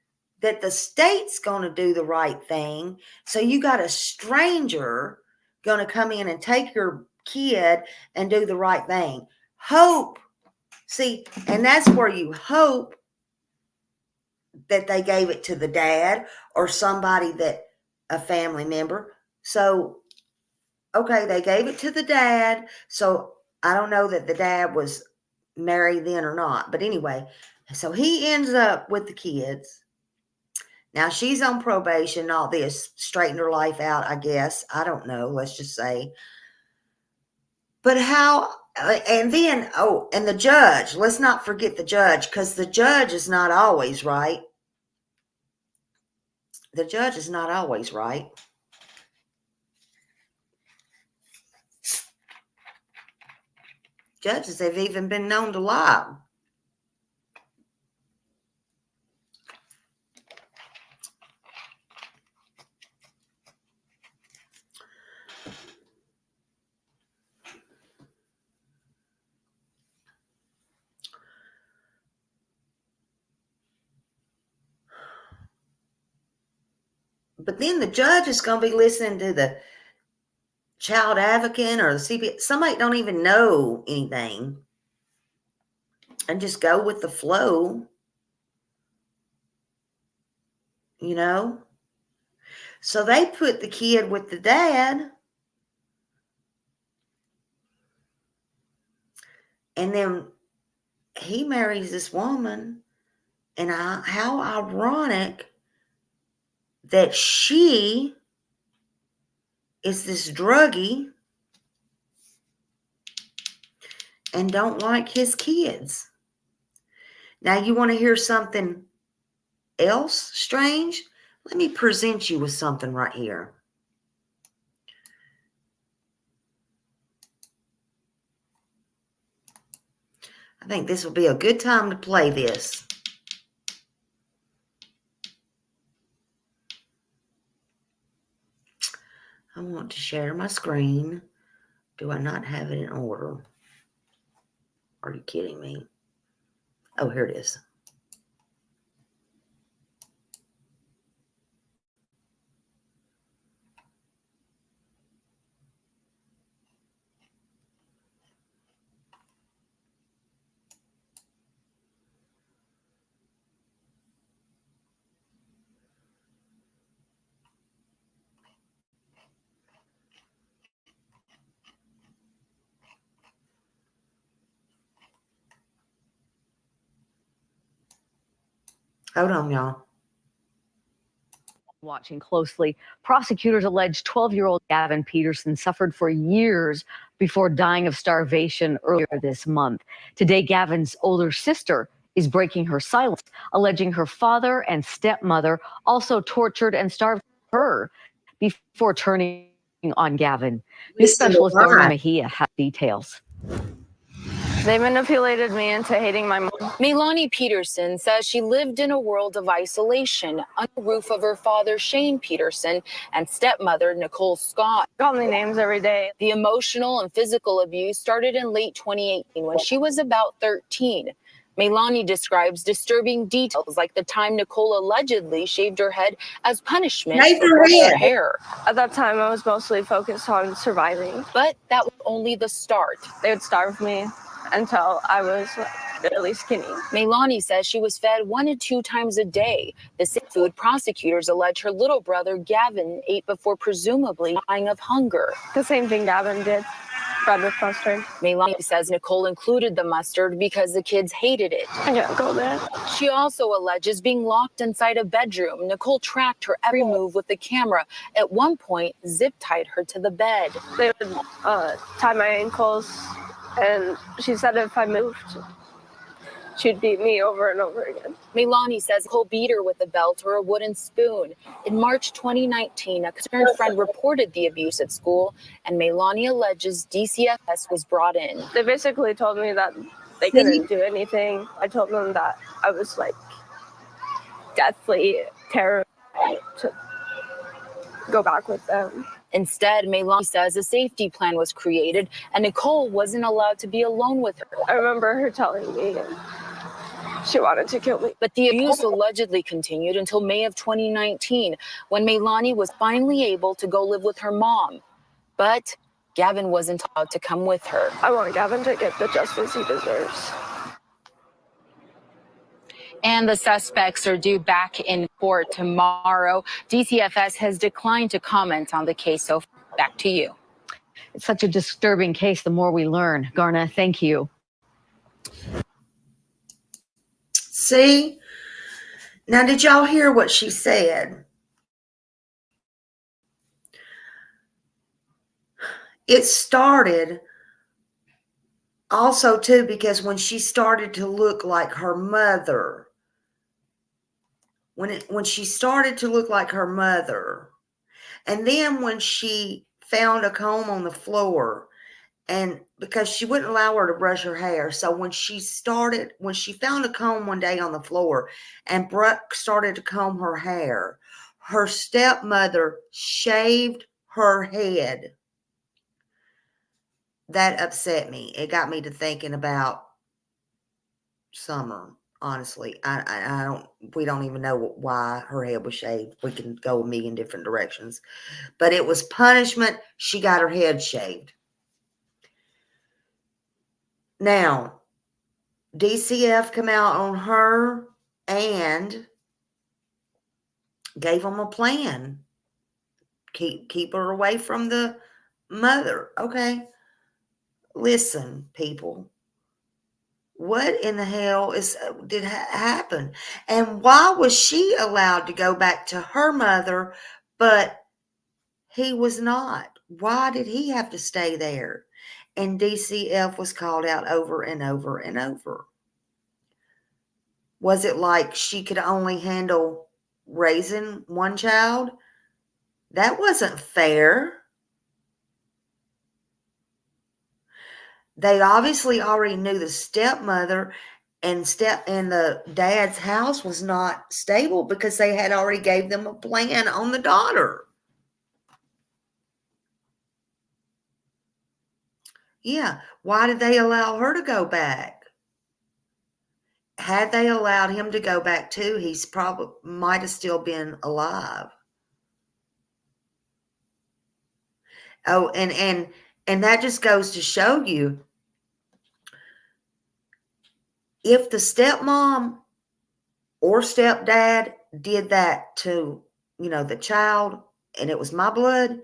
that the state's going to do the right thing. So you got a stranger going to come in and take your kid and do the right thing. Hope. See, and that's where you hope that they gave it to the dad or somebody a family member. So, okay, they gave it to the dad. So I don't know that the dad was married then or not. But anyway, so he ends up with the kids. Now she's on probation, all this, straightened her life out, I guess. I don't know, let's just say. But how, and then, and the judge, let's not forget the judge, because the judge is not always right. the judge is not always right. Judges have even been known to lie. But then the judge is going to be listening to the child advocate or the CPS. Somebody don't even know anything and just go with the flow, you know. So they put the kid with the dad, and then he marries this woman, and how ironic that she is this druggie and don't like his kids. Now, you want to hear something else strange? Let me present you with something right here. I think this will be a good time to play this. I want to share my screen. Do I not have it in order? Are you kidding me? Oh, here it is. Hold on, y'all. Watching closely, prosecutors allege 12-year-old Gavin Peterson suffered for years before dying of starvation earlier this month. Today, Gavin's older sister is breaking her silence, alleging her father and stepmother also tortured and starved her before turning on Gavin. News specialist Garna Mejia has details. They manipulated me into hating my mom. Melanie Peterson says she lived in a world of isolation under the roof of her father, Shane Peterson, and stepmother, Nicole Scott. Called me names every day. The emotional and physical abuse started in late 2018 when she was about 13. Melanie describes disturbing details like the time Nicole allegedly shaved her head as punishment for cutting her hair. At that time, I was mostly focused on surviving. But that was only the start. They would starve me until I was really skinny. Melanie says she was fed 1 to 2 times a day. The same food prosecutors allege her little brother Gavin ate before presumably dying of hunger. The same thing Gavin did, bread with mustard. Melanie says Nicole included the mustard because the kids hated it. I can't go there. She also alleges being locked inside a bedroom. Nicole tracked her every move with the camera. At one point, zip-tied her to the bed. They would tie my ankles, and she said if I moved, she'd beat me over and over again. Melanie says Nicole beat her with a belt or a wooden spoon. In March 2019, a concerned friend reported the abuse at school, and Melanie alleges DCFS was brought in. They basically told me that they couldn't do anything. I told them that I was like deathly terrified to go back with them. Instead, Melanie says a safety plan was created and Nicole wasn't allowed to be alone with her. I remember her telling me she wanted to kill me. But the abuse allegedly continued until May of 2019, when Melanie was finally able to go live with her mom. But Gavin wasn't allowed to come with her. I want Gavin to get the justice he deserves. And the suspects are due back in court tomorrow. DCFS has declined to comment on the case, so back to you. It's such a disturbing case, the more we learn. Garna, thank you. See? Now, did y'all hear what she said? It started also, too, because when she started to look like her mother, when she started to look like her mother, and then when she found a comb on the floor, and because she wouldn't allow her to brush her hair, so when she found a comb one day on the floor and started to comb her hair, her stepmother shaved her head. That upset me. It got me to thinking about Summer. Honestly, we don't even know why her head was shaved. We can go a million different directions, but it was punishment. She got her head shaved. Now, DCF come out on her and gave them a plan. Keep her away from the mother. Okay. Listen, people. What in the hell did happen? And why was she allowed to go back to her mother, but he was not? Why did he have to stay there? And DCF was called out over and over and over. Was it like she could only handle raising one child? That wasn't fair. They obviously already knew the stepmother and the dad's house was not stable because they had already gave them a plan on the daughter. Yeah, why did they allow her to go back? Had they allowed him to go back too, he's probably might have still been alive. Oh, and that just goes to show you, if the stepmom or stepdad did that to, the child, and it was my blood,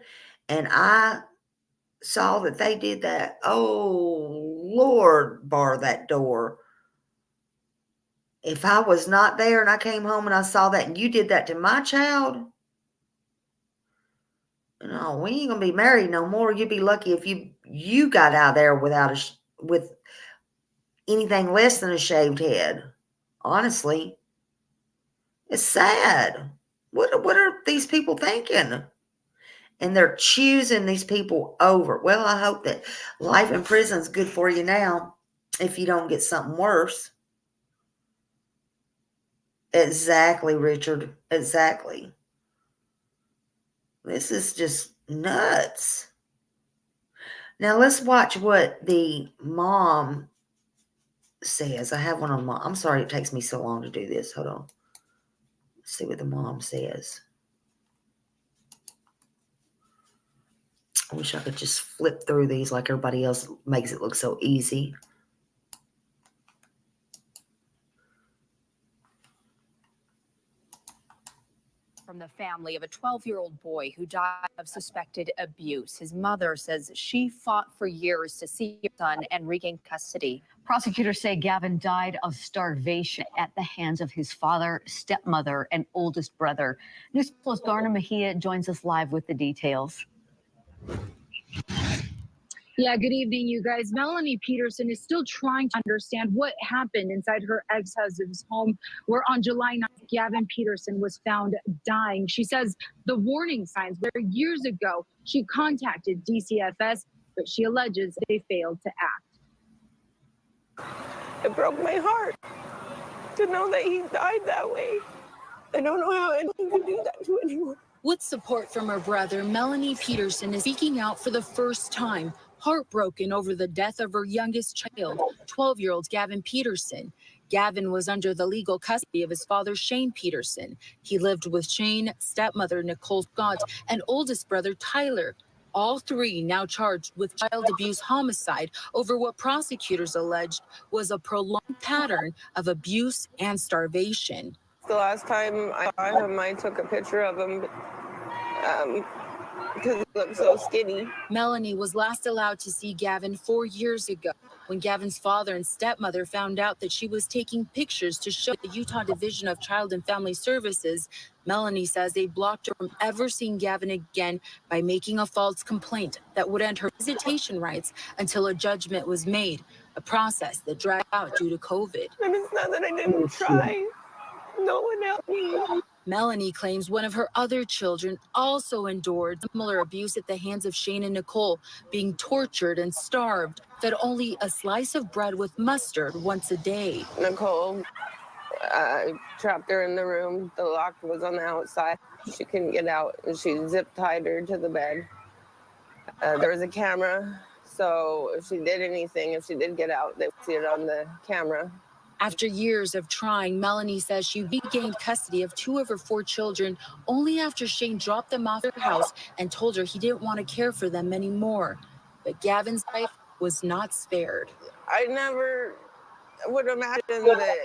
and I saw that they did that, oh, Lord, bar that door. If I was not there and I came home and I saw that and you did that to my child, no, we ain't going to be married no more. You'd be lucky if you got out of there with anything less than a shaved head. Honestly, it's sad. What are these people thinking? And they're choosing these people over. Well, I hope that life in prison is good for you now if you don't get something worse. Exactly, Richard. Exactly. This is just nuts. Now let's watch what the mom says. I have one on mom. I'm sorry it takes me so long to do this. Hold on. Let's see what the mom says. I wish I could just flip through these like everybody else makes it look so easy. From the family of a 12-year-old boy who died of suspected abuse. His mother says she fought for years to see her son and regain custody. Prosecutors say Gavin died of starvation at the hands of his father, stepmother, and oldest brother. News Plus Garner Mejia joins us live with the details. Yeah, good evening, you guys. Melanie Peterson is still trying to understand what happened inside her ex-husband's home, where on July 9th, Gavin Peterson was found dying. She says the warning signs were years ago. She contacted DCFS, but she alleges they failed to act. It broke my heart to know that he died that way. I don't know how anyone could do that to anyone. With support from her brother, Melanie Peterson is speaking out for the first time, heartbroken over the death of her youngest child, 12-year-old Gavin Peterson. Gavin was under the legal custody of his father, Shane Peterson. He lived with Shane, stepmother Nicole Scott, and oldest brother Tyler. All three now charged with child abuse homicide over what prosecutors alleged was a prolonged pattern of abuse and starvation. The last time I saw him, I took a picture of him because he looked so skinny. Melanie was last allowed to see Gavin 4 years ago when Gavin's father and stepmother found out that she was taking pictures to show the Utah Division of Child and Family Services. Melanie says they blocked her from ever seeing Gavin again by making a false complaint that would end her visitation rights until a judgment was made, a process that dragged out due to COVID. And it's not that I didn't try. No one helped me. Melanie claims one of her other children also endured similar abuse at the hands of Shane and Nicole, being tortured and starved, fed only a slice of bread with mustard once a day. Nicole, I trapped her in the room. The lock was on the outside. She couldn't get out, and she zip-tied her to the bed. There was a camera, so if she did anything, if she did get out, they would see it on the camera. After years of trying, Melanie says she regained custody of 2 of her 4 children only after Shane dropped them off at her house and told her he didn't want to care for them anymore. But Gavin's life was not spared. I never would imagine that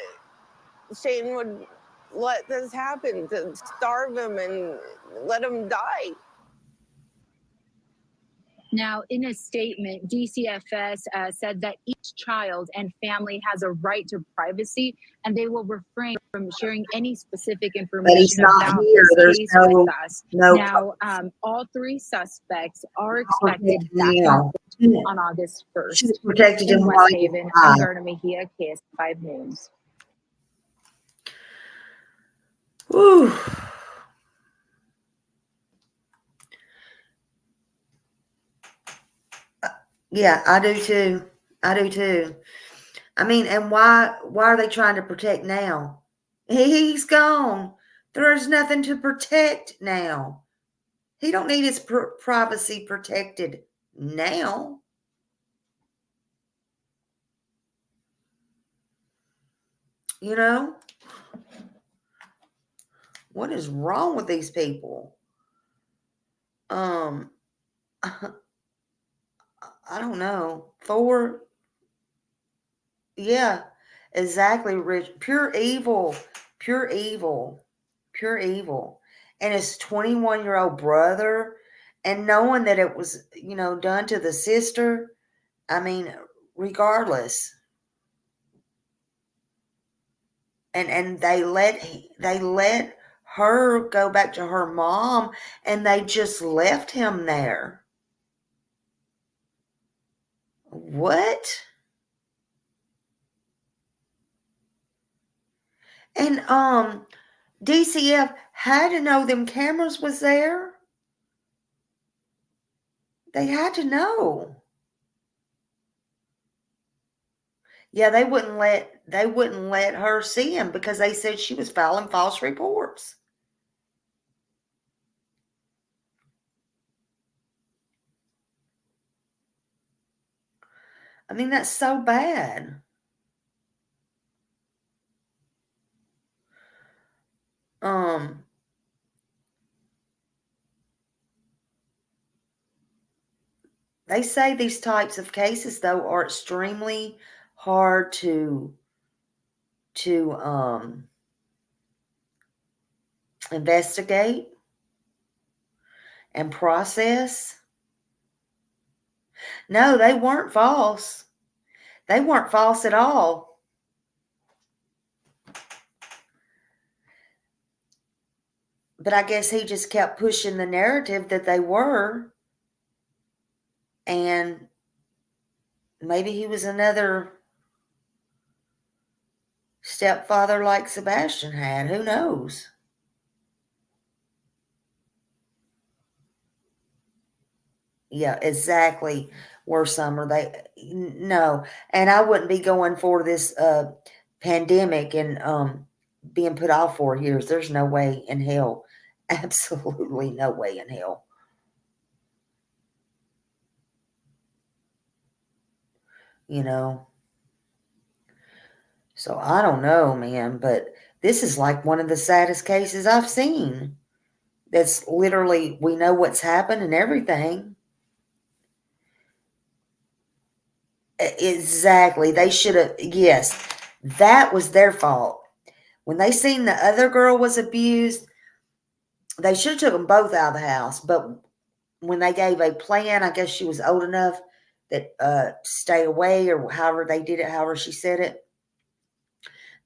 Shane would let this happen, to starve him and let him die. Now, in a statement, DCFS said that each child and family has a right to privacy, and they will refrain from sharing any specific information about this case with us. Now, all 3 suspects are expected back on August 1st. She's protected in him West while he Haven. was I'm alive. Garna Mejia, KS5 News. Whew. Yeah, I do too. I do too. I mean, and why are they trying to protect now? He's gone. There's nothing to protect now. He don't need his privacy protected now. You know? What is wrong with these people? I don't know. 4. Yeah, exactly, Rich. Pure evil. Pure evil. Pure evil. And his 21-year-old brother, and knowing that it was, done to the sister, I mean, regardless. And they let her go back to her mom, and they just left him there. What? And DCF had to know them cameras was there. They had to know. Yeah, they wouldn't let her see him because they said she was filing false reports. I mean, that's so bad. They say these types of cases, though, are extremely hard to investigate and process. No, they weren't false. They weren't false at all. But I guess he just kept pushing the narrative that they were. And maybe he was another stepfather like Sebastian had. Who knows? Yeah, exactly. Were summer. No. And I wouldn't be going for this pandemic and being put off 4 years. There's no way in hell. Absolutely no way in hell. So I don't know, man, but this is like one of the saddest cases I've seen. That's literally, we know what's happened and everything. Exactly. They should have, yes, that was their fault. When they seen the other girl was abused, they should have took them both out of the house. But when they gave a plan, I guess she was old enough that to stay away, or however they did it, however she said it.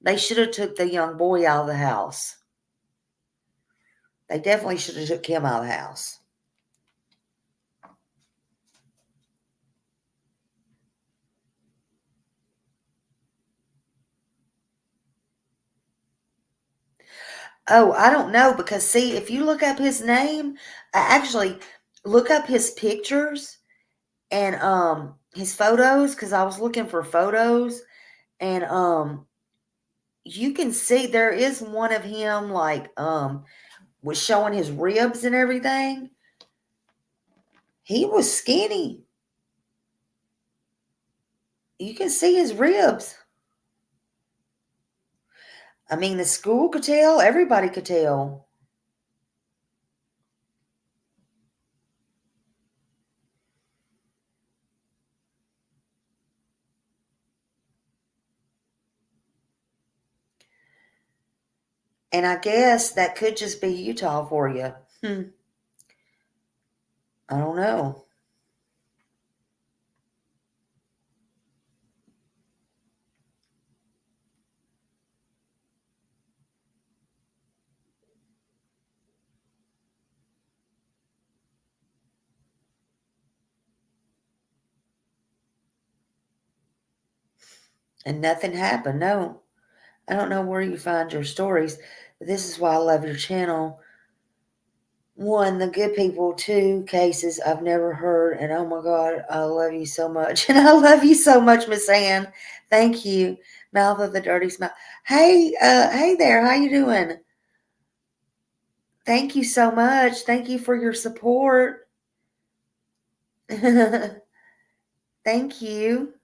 They should have took the young boy out of the house. They definitely should have took him out of the house. Oh, I don't know, because see, if you look up his name, actually look up his pictures and his photos, because I was looking for photos, and you can see there is one of him like was showing his ribs and everything. He was skinny. You can see his ribs. I mean, the school could tell, everybody could tell. And I guess that could just be Utah for you. I don't know. And nothing happened. No. I don't know where you find your stories, but this is why I love your channel. One, the good people. Two, cases I've never heard. And oh my God, I love you so much. And I love you so much, Miss Ann. Thank you. Mouth of the dirty smile. Hey, hey there. How you doing? Thank you so much. Thank you for your support. Thank you.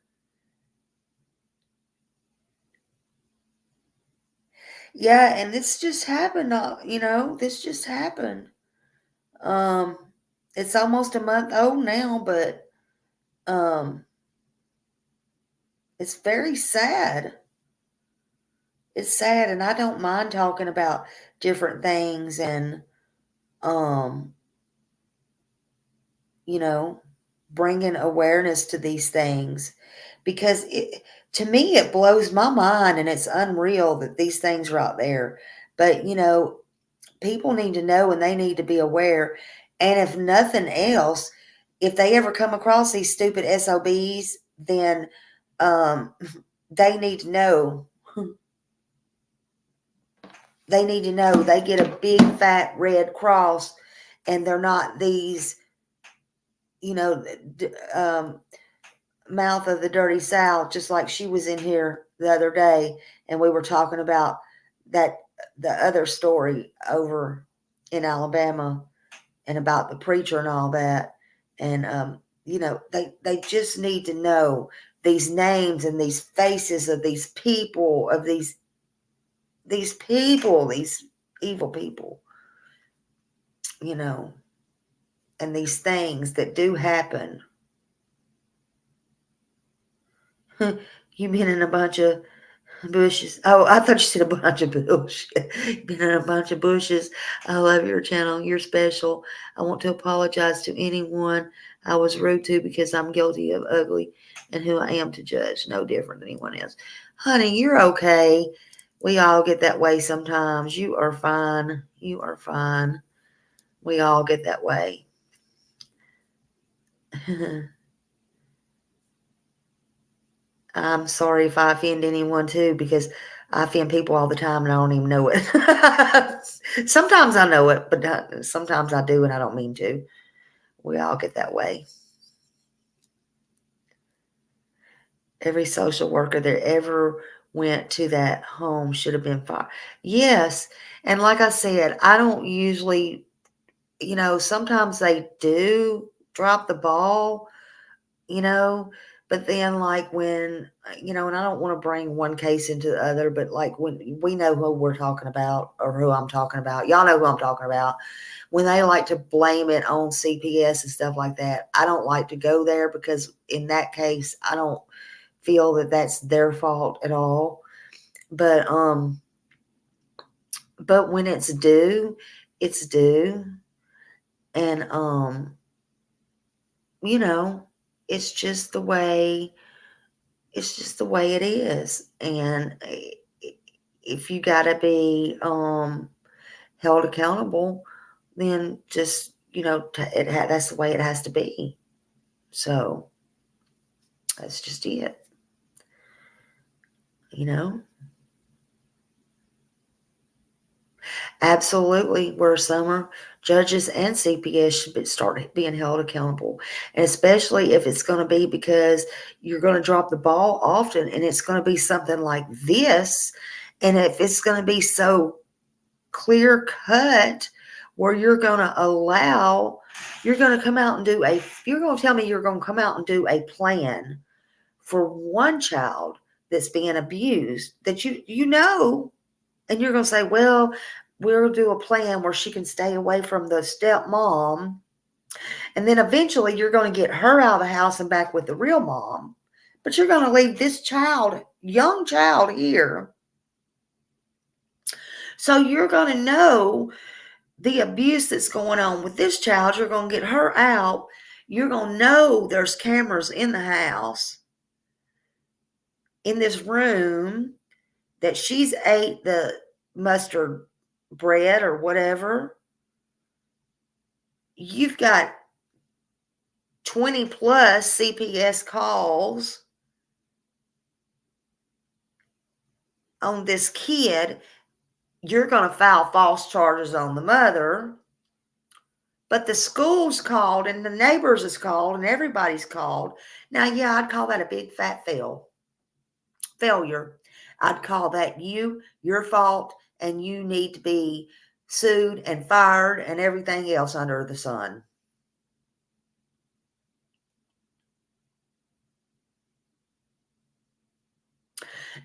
Yeah, and this just happened. This just happened. Um, it's almost a month old now, but um, it's very sad. It's sad, and I don't mind talking about different things and um, you know, bringing awareness to these things, because to me it blows my mind, and it's unreal that these things are out there. But people need to know, and they need to be aware. And if nothing else, if they ever come across these stupid SOBs, then um, they need to know. They need to know they get a big fat red cross, and they're not these, mouth of the dirty South, just like she was in here the other day, and we were talking about that the other story over in Alabama, and about the preacher and all that. And they just need to know these names and these faces of these people, of these people, these evil people, and these things that do happen. You've been in a bunch of bushes. Oh, I thought you said a bunch of bullshit. Been in a bunch of bushes. I love your channel. You're special. I want to apologize to anyone I was rude to, because I'm guilty of ugly, and who I am to judge. No different than anyone else. Honey, you're okay. We all get that way sometimes. You are fine. You are fine. We all get that way. I'm sorry if I offend anyone too, because I offend people all the time and I don't even know it. Sometimes I know it, but sometimes I do and I don't mean to. We all get that way. Every social worker that ever went to that home should have been fired. Yes. And like I said, I don't usually, sometimes they do drop the ball, but then like when, and I don't want to bring one case into the other, but like when we know who we're talking about, or who I'm talking about, y'all know who I'm talking about, when they like to blame it on CPS and stuff like that, I don't like to go there, because in that case, I don't feel that that's their fault at all. But when it's due, it's due. And it's just the way it is. And if you got to be held accountable, then just that's the way it has to be. So that's just it. Absolutely. Where summer judges and CPS should start being held accountable. And especially if it's going to be because you're going to drop the ball often and it's going to be something like this. And if it's going to be so clear cut where you're going to come out and you're going to tell me you're going to come out and do a plan for one child that's being abused that you know, and you're going to say, well, we'll do a plan where she can stay away from the stepmom. And then eventually you're going to get her out of the house and back with the real mom. But you're going to leave this young child here. So you're going to know the abuse that's going on with this child. You're going to get her out. You're going to know there's cameras in the house, in this room, that she's ate the mustard bread or whatever. You've got 20 plus CPS calls on this kid. You're going to file false charges on the mother. But the school's called and the neighbors is called and everybody's called. Now, yeah, I'd call that a big fat failure. I'd call that your fault, and you need to be sued and fired and everything else under the sun.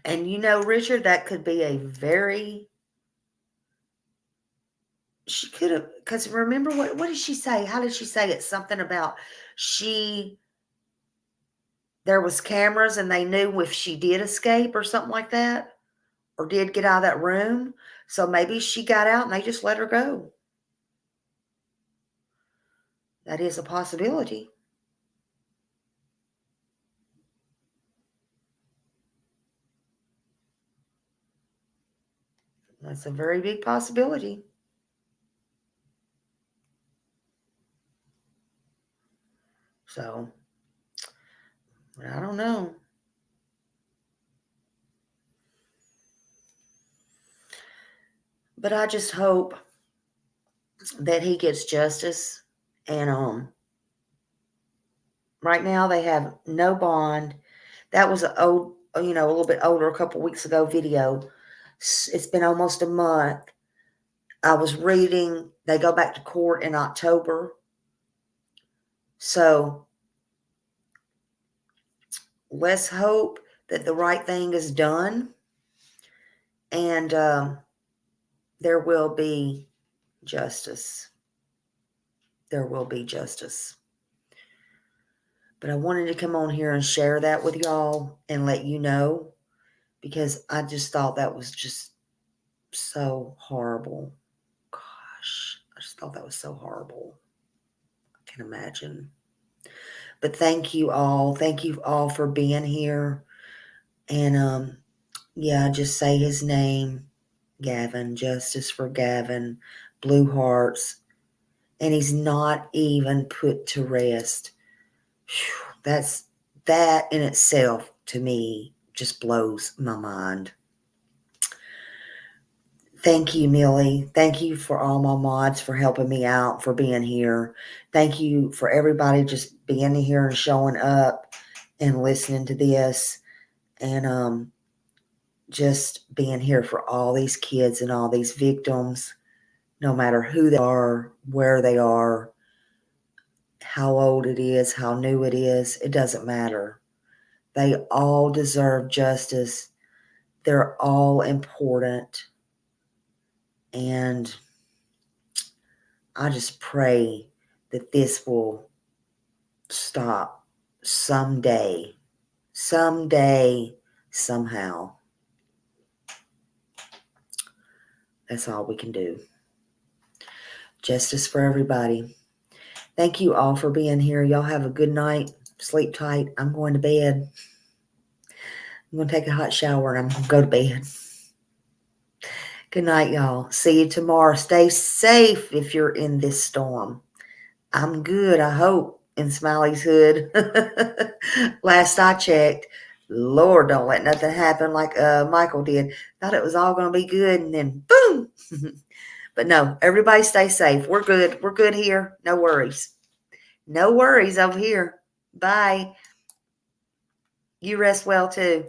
And Richard, that could be she could have, because remember, what did she say? How did she say it? Something about there was cameras and they knew if she did escape or something like that, or did get out of that room. So maybe she got out and they just let her go. That is a possibility. That's a very big possibility. So, I don't know. But I just hope that he gets justice. And right now they have no bond. That was a little bit older, a couple weeks ago video. It's been almost a month. I was reading, they go back to court in October. So let's hope that the right thing is done, and there will be justice. There will be justice. But I wanted to come on here and share that with y'all and let you know, because I just thought that was just so horrible. Gosh, I just thought that was so horrible. I can imagine. But thank you all. Thank you all for being here. And just say his name, Gavin. Justice for Gavin. Blue hearts. And he's not even put to rest. Whew, that in itself, to me, just blows my mind. Thank you, Millie. Thank you for all my mods for helping me out, for being here. Thank you for everybody just being here and showing up and listening to this, and just being here for all these kids and all these victims, no matter who they are, where they are, how old it is, how new it is. It doesn't matter. They all deserve justice. They're all important. And I just pray that this will stop someday, somehow. That's all we can do. Justice for everybody. Thank you all for being here. Y'all have a good night. Sleep tight. I'm going to bed. I'm going to take a hot shower and I'm going to go to bed. Good night, y'all. See you tomorrow. Stay safe if you're in this storm. I'm good, I hope, in Smiley's hood. Last I checked, Lord, don't let nothing happen like Michael did. Thought it was all going to be good, and then boom. But no, everybody stay safe. We're good. We're good here. No worries. No worries over here. Bye. You rest well too.